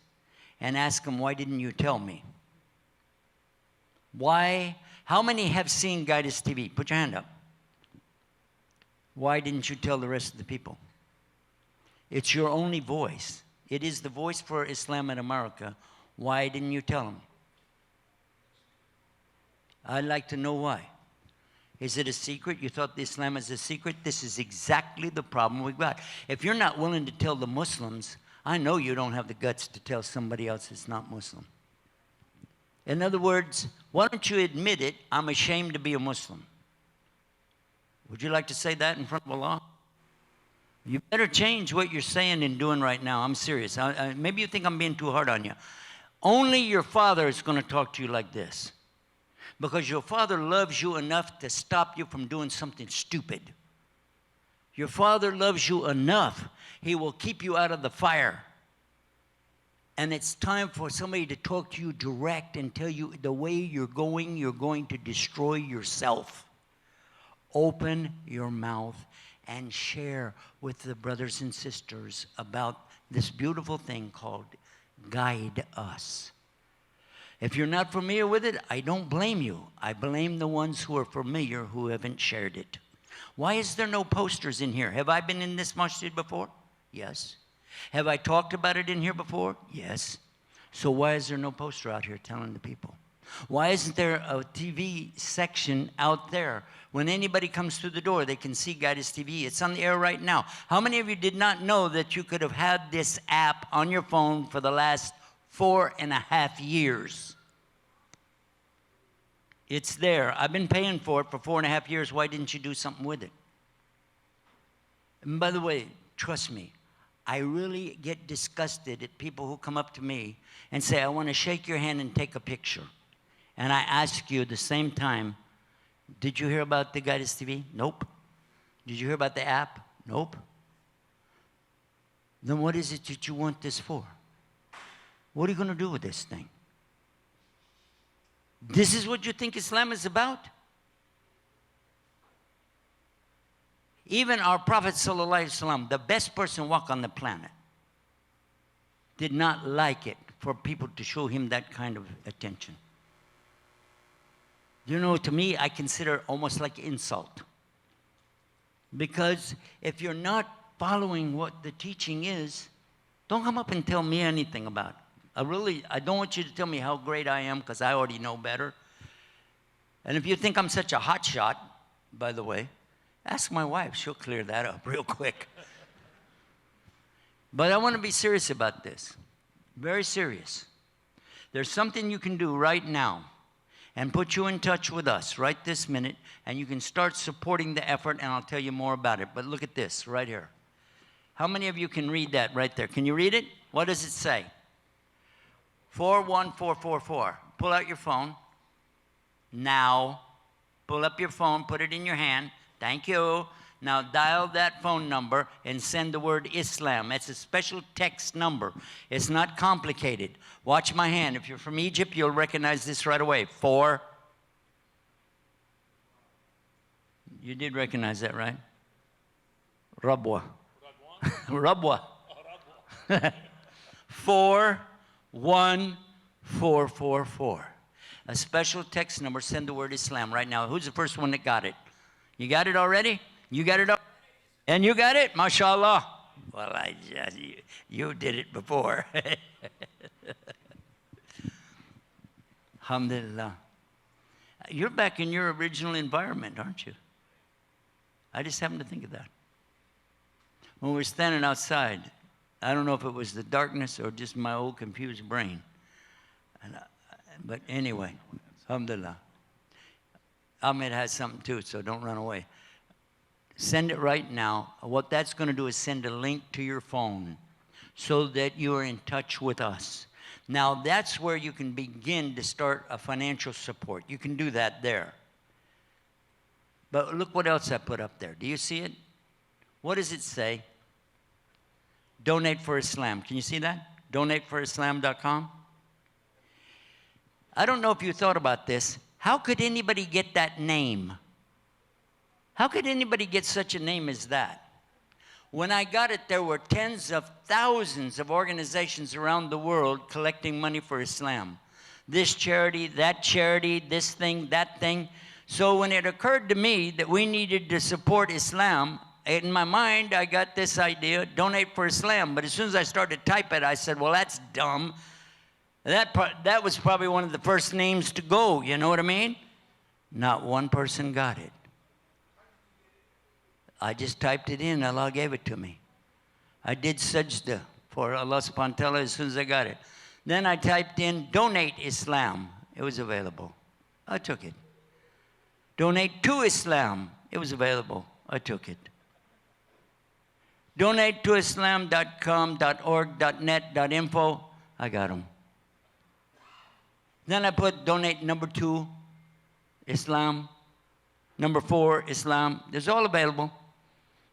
and ask them, why didn't you tell me? Why? How many have seen Guidance TV? Put your hand up. Why didn't you tell the rest of the people? It's your only voice. It is the voice for Islam in America. Why didn't you tell them? I'd like to know why. Is it a secret? You thought Islam is a secret? This is exactly the problem we've got. If you're not willing to tell the Muslims, I know you don't have the guts to tell somebody else that's not Muslim. In other words, why don't you admit it? I'm ashamed to be a Muslim. Would you like to say that in front of Allah? You better change what you're saying and doing right now. I'm serious. Maybe you think I'm being too hard on you. Only your father is going to talk to you like this. Because your father loves you enough to stop you from doing something stupid. Your father loves you enough. He will keep you out of the fire. And it's time for somebody to talk to you direct and tell you the way you're going to destroy yourself. Open your mouth and share with the brothers and sisters about this beautiful thing called Guide Us. If you're not familiar with it, I don't blame you. I blame the ones who are familiar who haven't shared it. Why is there no posters in here? Have I been in this masjid before? Yes. Have I talked about it in here before? Yes. So why is there no poster out here telling the people? Why isn't there a TV section out there? When anybody comes through the door, they can see Guidance TV. It's on the air right now. How many of you did not know that you could have had this app on your phone for the last 4.5 years? It's there. I've been paying for it for 4.5 years. Why didn't you do something with it? And by the way, trust me, I really get disgusted at people who come up to me and say, I want to shake your hand and take a picture. And I ask you at the same time, did you hear about the Guidance TV? Nope. Did you hear about the app? Nope. Then what is it that you want this for? What are you going to do with this thing? This is what you think Islam is about? Even our Prophet ﷺ, the best person walk on the planet, did not like it for people to show him that kind of attention. You know, to me, I consider it almost like insult. Because if you're not following what the teaching is, don't come up and tell me anything about it. I don't want you to tell me how great I am, because I already know better. And if you think I'm such a hot shot, by the way, ask my wife. She'll clear that up real quick. But I want to be serious about this. Very serious. There's something you can do right now and put you in touch with us right this minute, and you can start supporting the effort, and I'll tell you more about it. But look at this right here. How many of you can read that right there? Can you read it? What does it say? 41444. Pull out your phone now Pull up your phone, put it in your hand. Thank you. Now dial that phone number and send the word Islam. It's a special text number. It's not complicated. Watch my hand. If you're from Egypt, you'll recognize this right away. 4. You did recognize that, right? Rabwa. Rabwa. 41444. A special text number. Send the word Islam right now. Who's the first one that got it? You got it already? You got it already? And you got it? MashaAllah. Well, you did it before. Alhamdulillah. You're back in your original environment, aren't you? I just happened to think of that. When we were standing outside, I don't know if it was the darkness or just my old confused brain. But anyway, alhamdulillah. Ahmed has something too, so don't run away. Send it right now. What that's going to do is send a link to your phone so that you are in touch with us. Now, that's where you can begin to start a financial support. You can do that there. But look what else I put up there. Do you see it? What does it say? Donate for Islam. Can you see that? DonateForIslam.com. I don't know if you thought about this. How could anybody get that name? How could anybody get such a name as that? When I got it, there were tens of thousands of organizations around the world collecting money for Islam. This charity, this thing, that thing. So when it occurred to me that we needed to support Islam, in my mind, I got this idea, donate for Islam. But as soon as I started to type it, I said, well, that's dumb. That was probably one of the first names to go, you know what I mean? Not one person got it. I just typed it in, Allah gave it to me. I did sajda for Allah subhanahu wa ta'ala as soon as I got it. Then I typed in donate Islam. It was available. I took it. Donate to Islam. It was available. I took it. Donate to Islam.com, .org, .net, .info. I got them. Then I put donate number 2, Islam. Number 4, Islam. It's all available.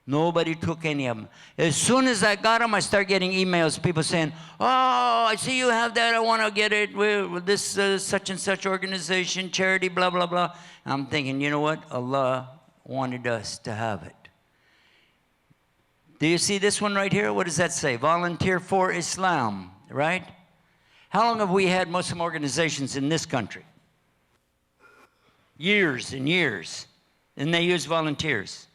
Nobody took any of them. As soon as I got them, I started getting emails, people saying, oh, I see you have that. I want to get it with this such and such organization, charity, blah, blah, blah. I'm thinking, you know what? Allah wanted us to have it. Do you see this one right here? What does that say? Volunteer for Islam, right? How long have we had Muslim organizations in this country? Years and years. And they use volunteers.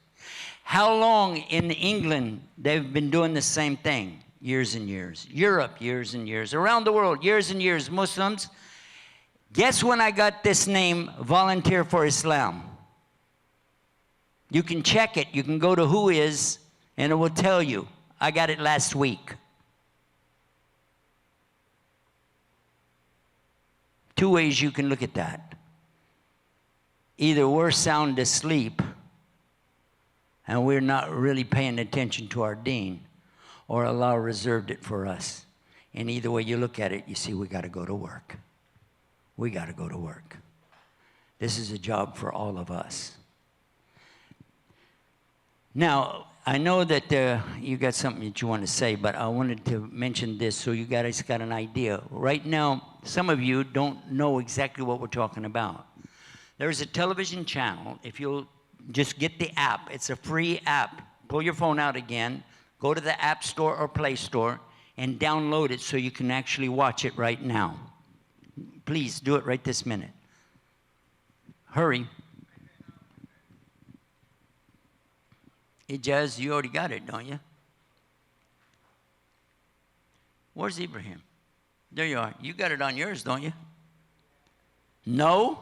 How long in England they've been doing the same thing? Years and years. Europe, years and years. Around the world, years and years. Muslims. Guess when I got this name, Volunteer for Islam? You can check it. You can go to Who Is, and it will tell you. I got it last week. 2 ways you can look at that. Either we're sound asleep and we're not really paying attention to our deen, or Allah reserved it for us. And either way you look at it, you see we got to go to work. We got to go to work. This is a job for all of us. Now, I know that you got something that you want to say, but I wanted to mention this so you guys got an idea. Right now, some of you don't know exactly what we're talking about. There's a television channel. If you'll just get the app, it's a free app. Pull your phone out again, go to the App Store or Play Store, and download it so you can actually watch it right now. Please do it right this minute. Hurry. Ijaz, you already got it, don't you? Where's Ibrahim? There you are. You got it on yours, don't you? No?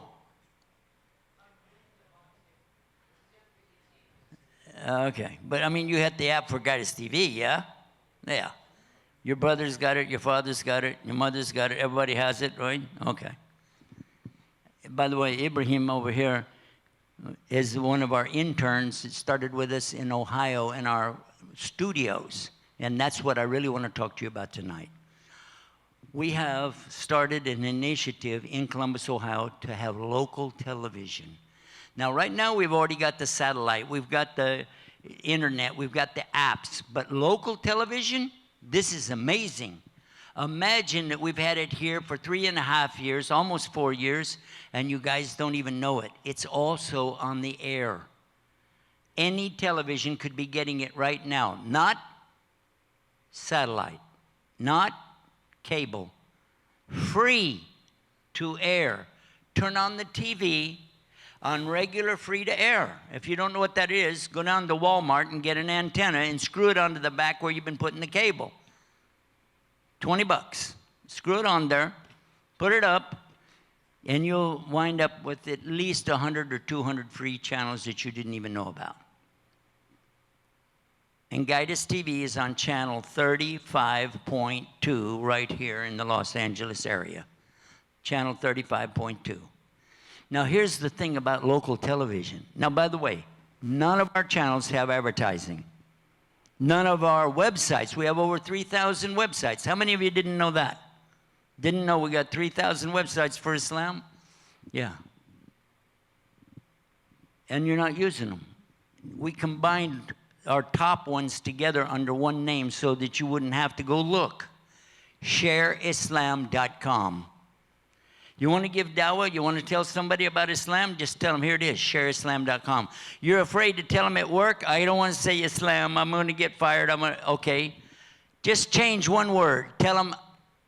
Okay. But, I mean, you had the app for Guidance TV, yeah? Yeah. Your brother's got it, your father's got it, your mother's got it, everybody has it, right? Okay. By the way, Ibrahim over here is one of our interns. It started with us in Ohio in our studios. And that's what I really want to talk to you about tonight. We have started an initiative in Columbus, Ohio to have local television. Now, right now, we've already got the satellite, we've got the internet, we've got the apps, but local television, this is amazing. Imagine that we've had it here for 3.5 years, almost 4 years, and you guys don't even know it. It's also on the air. Any television could be getting it right now. Not satellite, not cable. Free to air. Turn on the TV on regular free to air. If you don't know what that is, go down to Walmart and get an antenna and screw it onto the back where you've been putting the cable. $20. Screw it on there, put it up, and you'll wind up with at least 100 or 200 free channels that you didn't even know about. And Guidus TV is on channel 35.2 right here in the Los Angeles area. Channel 35.2. Now here's the thing about local television. Now, by the way, none of our channels have advertising. None of our websites. We have over 3,000 websites. How many of you didn't know that? Didn't know we got 3,000 websites for Islam? Yeah. And you're not using them. We combined our top ones together under one name so that you wouldn't have to go look. ShareIslam.com. You want to give dawah? You want to tell somebody about Islam? Just tell them, here it is, ShareIslam.com. You're afraid to tell them at work? I don't want to say Islam. I'm going to get fired. Okay. Just change one word. Tell them,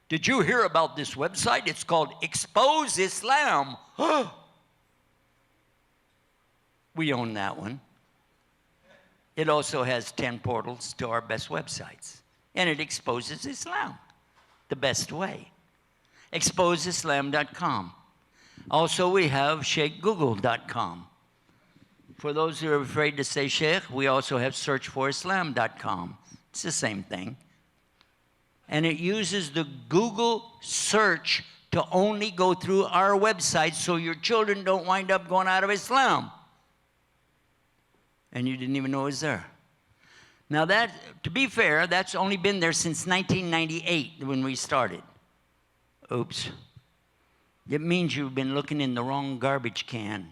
did you hear about this website? It's called Expose Islam. We own that one. It also has 10 portals to our best websites. And it exposes Islam the best way. ExposeIslam.com. Also, we have SheikhGoogle.com. For those who are afraid to say Shaykh, we also have SearchForIslam.com. It's the same thing. And it uses the Google search to only go through our website so your children don't wind up going out of Islam. And you didn't even know it was there. Now that, to be fair, that's only been there since 1998 when we started. Oops. It means you've been looking in the wrong garbage can.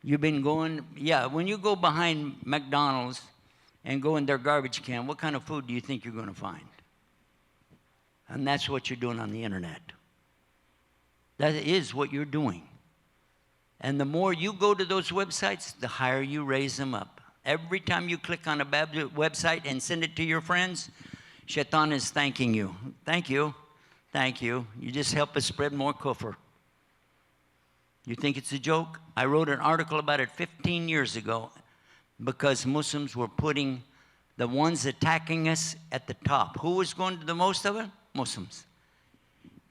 You've been going, yeah, when you go behind McDonald's and go in their garbage can, what kind of food do you think you're going to find? And that's what you're doing on the internet. That is what you're doing. And the more you go to those websites, the higher you raise them up. Every time you click on a bad website and send it to your friends, Shaitan is thanking you. Thank you. Thank you. You just help us spread more kufr. You think it's a joke? I wrote an article about it 15 years ago because Muslims were putting the ones attacking us at the top. Who was going to the most of it? Muslims.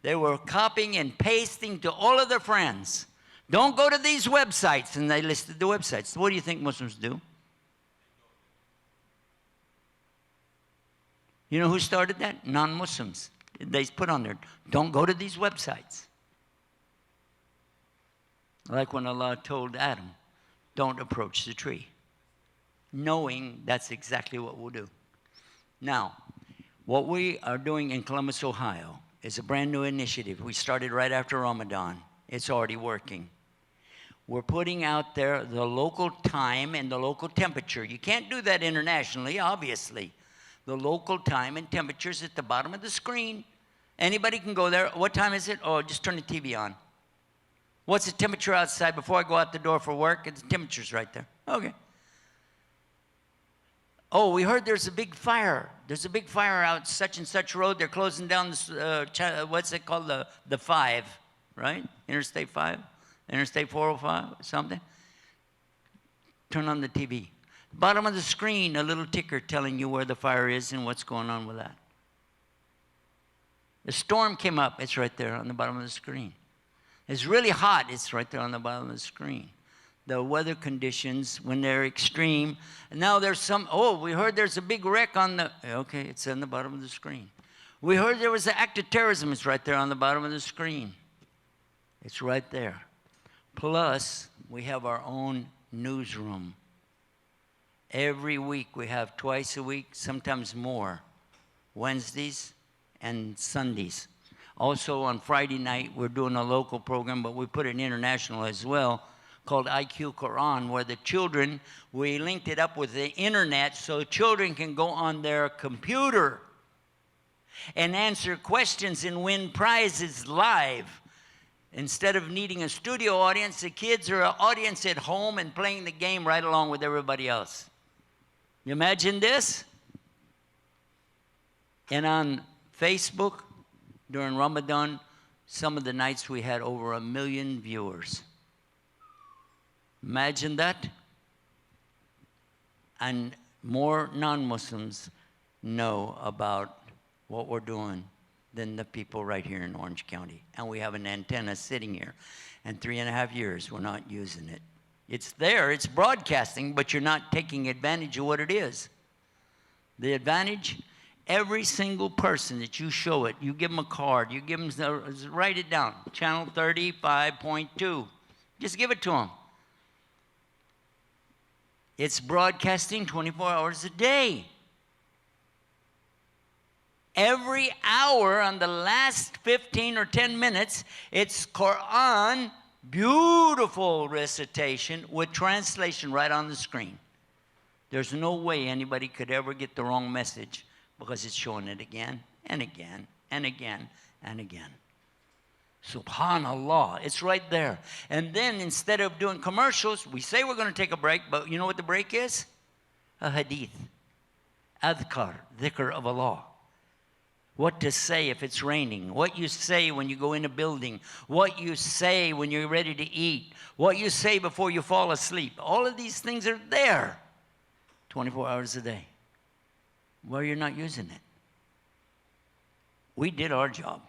They were copying and pasting to all of their friends. Don't go to these websites. And they listed the websites. What do you think Muslims do? You know who started that? Non-Muslims. They put on there, don't go to these websites. Like when Allah told Adam, don't approach the tree. Knowing that's exactly what we'll do. Now, what we are doing in Columbus, Ohio is a brand new initiative. We started right after Ramadan. It's already working. We're putting out there the local time and the local temperature. You can't do that internationally, obviously. The local time and temperatures at the bottom of the screen. Anybody can go there. What time is it? Oh, just turn the TV on. What's the temperature outside before I go out the door for work? The temperature's right there. Okay. Oh, we heard there's a big fire. There's a big fire out such and such road. They're closing down this, what's it called? The 5, right? Interstate 5? Interstate 405, something. Turn on the TV. Bottom of the screen, a little ticker telling you where the fire is and what's going on with that. The storm came up. It's right there on the bottom of the screen. It's really hot. It's right there on the bottom of the screen. The weather conditions, when they're extreme. And now there's some, oh, we heard there's a big wreck on the, okay, it's on the bottom of the screen. We heard there was an act of terrorism. It's right there on the bottom of the screen. It's right there. Plus, we have our own newsroom. Every week we have twice a week, sometimes more, Wednesdays and Sundays. Also on Friday night, we're doing a local program, but we put it international as well. called IQ Quran, where the children, we linked it up with the internet so children can go on their computer and answer questions and win prizes live. Instead of needing a studio audience, the kids are an audience at home and playing the game right along with everybody else. You imagine this? And on Facebook, during Ramadan, some of the nights we had over 1 million viewers. Imagine that. And more non-Muslims know about what we're doing than the people right here in Orange County. And we have an antenna sitting here. And 3.5 years, we're not using it. It's there, it's broadcasting, but you're not taking advantage of what it is. The advantage, every single person that you show it, you give them a card, you give them, write it down, channel 35.2. Just give it to them. It's broadcasting 24 hours a day. Every hour on the last 15 or 10 minutes, it's Quran, beautiful recitation with translation right on the screen. There's no way anybody could ever get the wrong message because it's showing it again and again and again and again. Subhanallah, it's right there. And then instead of doing commercials, we say we're going to take a break, but you know what the break is? A hadith, adhkar, dhikr of Allah. What to say if it's raining, what you say when you go in a building, what you say when you're ready to eat, what you say before you fall asleep. All of these things are there 24 hours a day. Well, you're not using it. We did our job.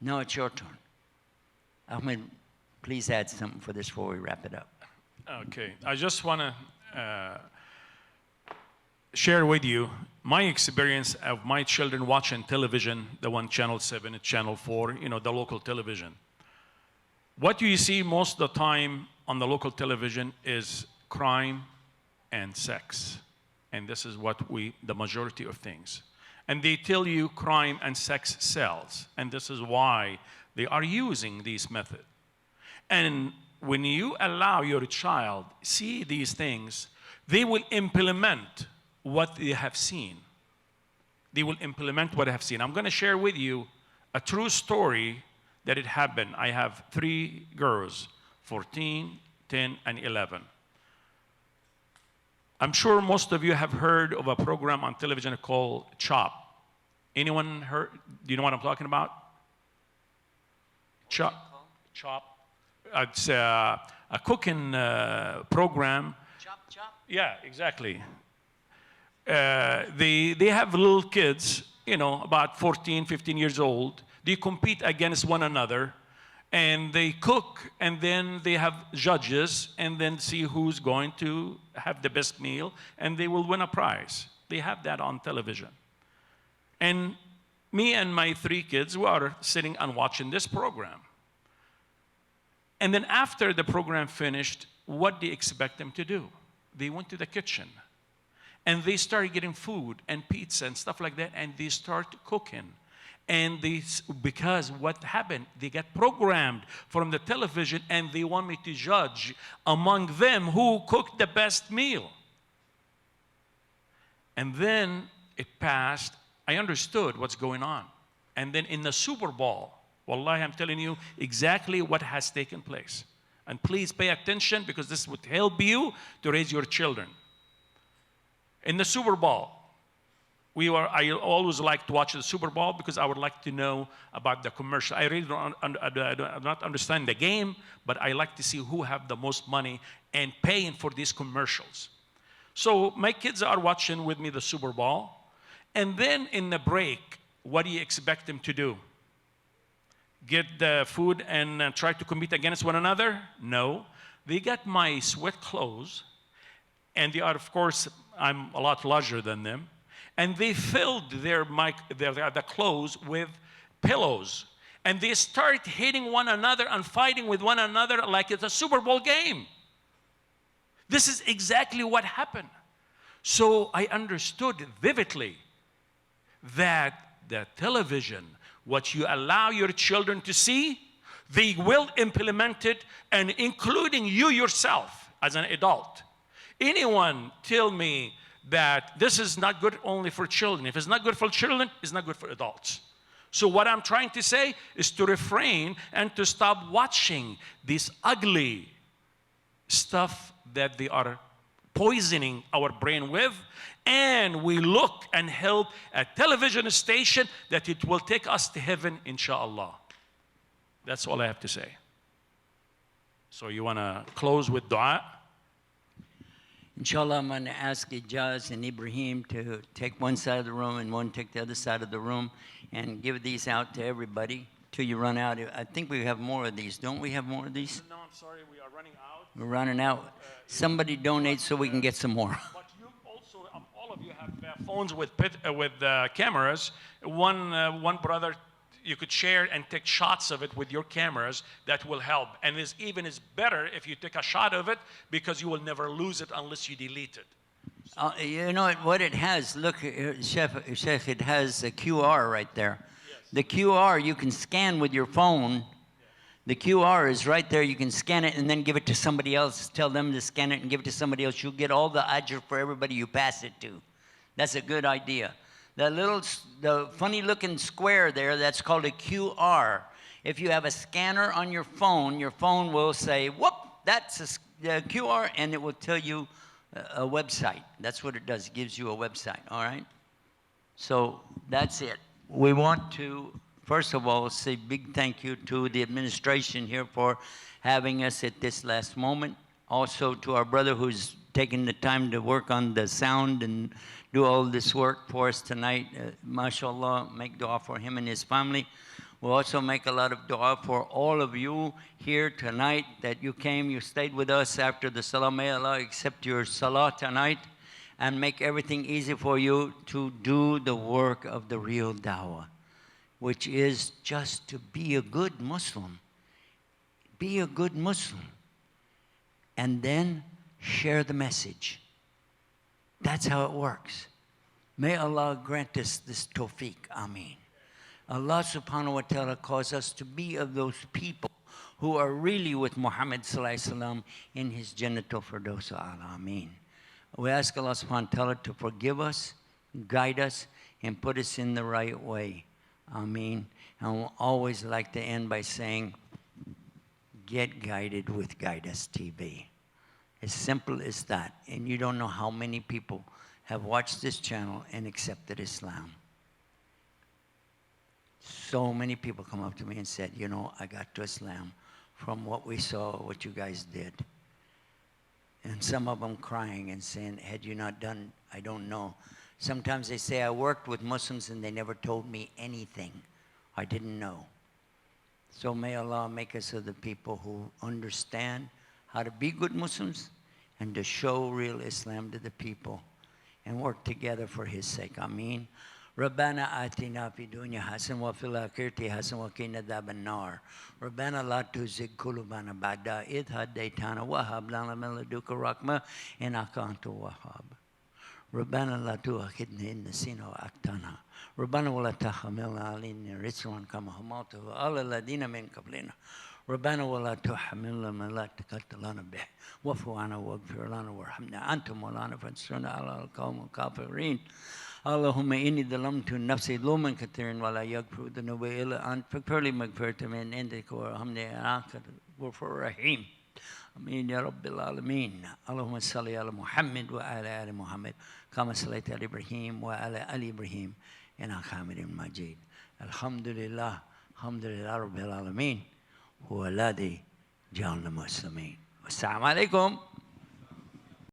Now it's your turn. Ahmed, please add something for this before we wrap it up. Okay, I just want to share with you my experience of my children watching television, the one channel 7, channel 4, you know, the local television. What you see most of the time on the local television is crime and sex. And this is what the majority of things. And they tell you crime and sex sells. And this is why they are using this method. And when you allow your child see these things, they will implement what they have seen. They will implement what I have seen. I'm going to share with you a true story that it happened. I have 3 girls, 14, 10, and 11. I'm sure most of you have heard of a program on television called CHOP. Anyone heard? Do you know what I'm talking about? CHOP. CHOP. It's a cooking program. Chop, chop. Yeah, exactly. They have little kids, you know, about 14, 15 years old. They compete against one another, and they cook, and then they have judges, and then see who's going to have the best meal, and they will win a prize. They have that on television. And me and my 3 kids were sitting and watching this program. And then after the program finished, what do you expect them to do? They went to the kitchen. And they started getting food and pizza and stuff like that, and they start cooking. And because what happened, they got programmed from the television, and they want me to judge among them who cooked the best meal. And then it passed. I understood what's going on. And then in the Super Bowl, wallahi, I'm telling you exactly what has taken place. And please pay attention, because this would help you to raise your children. In the Super Bowl, I always like to watch the Super Bowl because I would like to know about the commercial. I really do not understand the game, but I like to see who have the most money and paying for these commercials. So my kids are watching with me the Super Bowl. And then in the break, what do you expect them to do? Get the food and try to compete against one another? No. They got my sweat clothes, and they are, of course, I'm a lot larger than them, and they filled their clothes with pillows, and they start hitting one another and fighting with one another like it's a Super Bowl game. This is exactly what happened. So I understood vividly that the television, what you allow your children to see, they will implement it, and including you yourself as an adult. Anyone tell me that this is not good only for children? If it's not good for children, it's not good for adults. So what I'm trying to say is to refrain and to stop watching this ugly stuff that they are poisoning our brain with, and we look and help a television station that it will take us to heaven, inshallah. That's all I have to say. So you want to close with dua? Inshallah, I'm going to ask Ijaz and Ibrahim to take one side of the room and one take the other side of the room and give these out to everybody till you run out. I think we have more of these. Don't we have more of these? No, I'm sorry, we are running out. We're running out. Somebody donate so we can get some more. But you also, all of you have phones with cameras. One brother, you could share and take shots of it with your cameras. That will help. And it's better if you take a shot of it, because you will never lose it unless you delete it. You know what it has? Look, Shaykh, it has a QR right there. Yes. The QR you can scan with your phone. The QR is right there. You can scan it and then give it to somebody else. Tell them to scan it and give it to somebody else. You'll get all the ajr for everybody you pass it to. That's a good idea. The funny looking square there, that's called a QR. If you have a scanner on your phone will say, whoop, that's a QR, and it will tell you a website. That's what it does. It gives you a website, all right? So that's it. We want to, first of all, say big thank you to the administration here for having us at this last moment. Also to our brother who's taking the time to work on the sound and do all this work for us tonight. MashaAllah, make dua for him and his family. We'll also make a lot of dua for all of you here tonight that you came, you stayed with us after the salah. May Allah accept your salah tonight and make everything easy for you to do the work of the real dawah, which is just to be a good Muslim. Be a good Muslim. And then share the message. That's how it works. May Allah grant us this tawfiq. Ameen. Allah subhanahu wa ta'ala calls us to be of those people who are really with Muhammad sallallahu alaihi wasallam in his Jannatul Firdaus a'la. Ameen. We ask Allah subhanahu wa ta'ala to forgive us, guide us, and put us in the right way. Ameen. And we'll always like to end by saying, get guided with Guidance TV. As simple as that. And you don't know how many people have watched this channel and accepted Islam. So many people come up to me and said, you know, I got to Islam from what we saw, what you guys did. And some of them crying and saying, had you not done, I don't know. Sometimes they say, I worked with Muslims and they never told me anything. I didn't know. So may Allah make us of the people who understand how to be good Muslims and to show real Islam to the people and work together for his sake. Ameen. ربنا آتنا في الدنيا حسنة وفي الآخرة حسنة وقنا عذاب النار. ربنا لا تزغ قلوبنا بعد إذ هديتنا وهب لنا من لدنك رحمة إنك أنت الوهاب. ربنا لا تؤاخذنا إن نسينا وأخطأنا. ربنا ولا تحملنا علينا إصرا كما حملته على الذين من قبلنا. ربنا ولا تحملنا ما لا طاقة لنا به واعف عنا واغفر لنا وارحمنا أنت مولانا فانصرنا على القوم الكافرين. اللهم إني ظلمت نفسي ظلما كثيرا ولا يغفر الذنوب إلا أنت فاغفر لي مغفرة من عندك وارحمني أنت الغفور الرحيم. آمين يا رب العالمين. اللهم صل على محمد وعلى آل محمد كما صليت على إبراهيم وعلى آل إبراهيم إنك حميد مجيد. الحمد لله رب العالمين هو الذي جعلنا مسلمين. والسلام عليكم.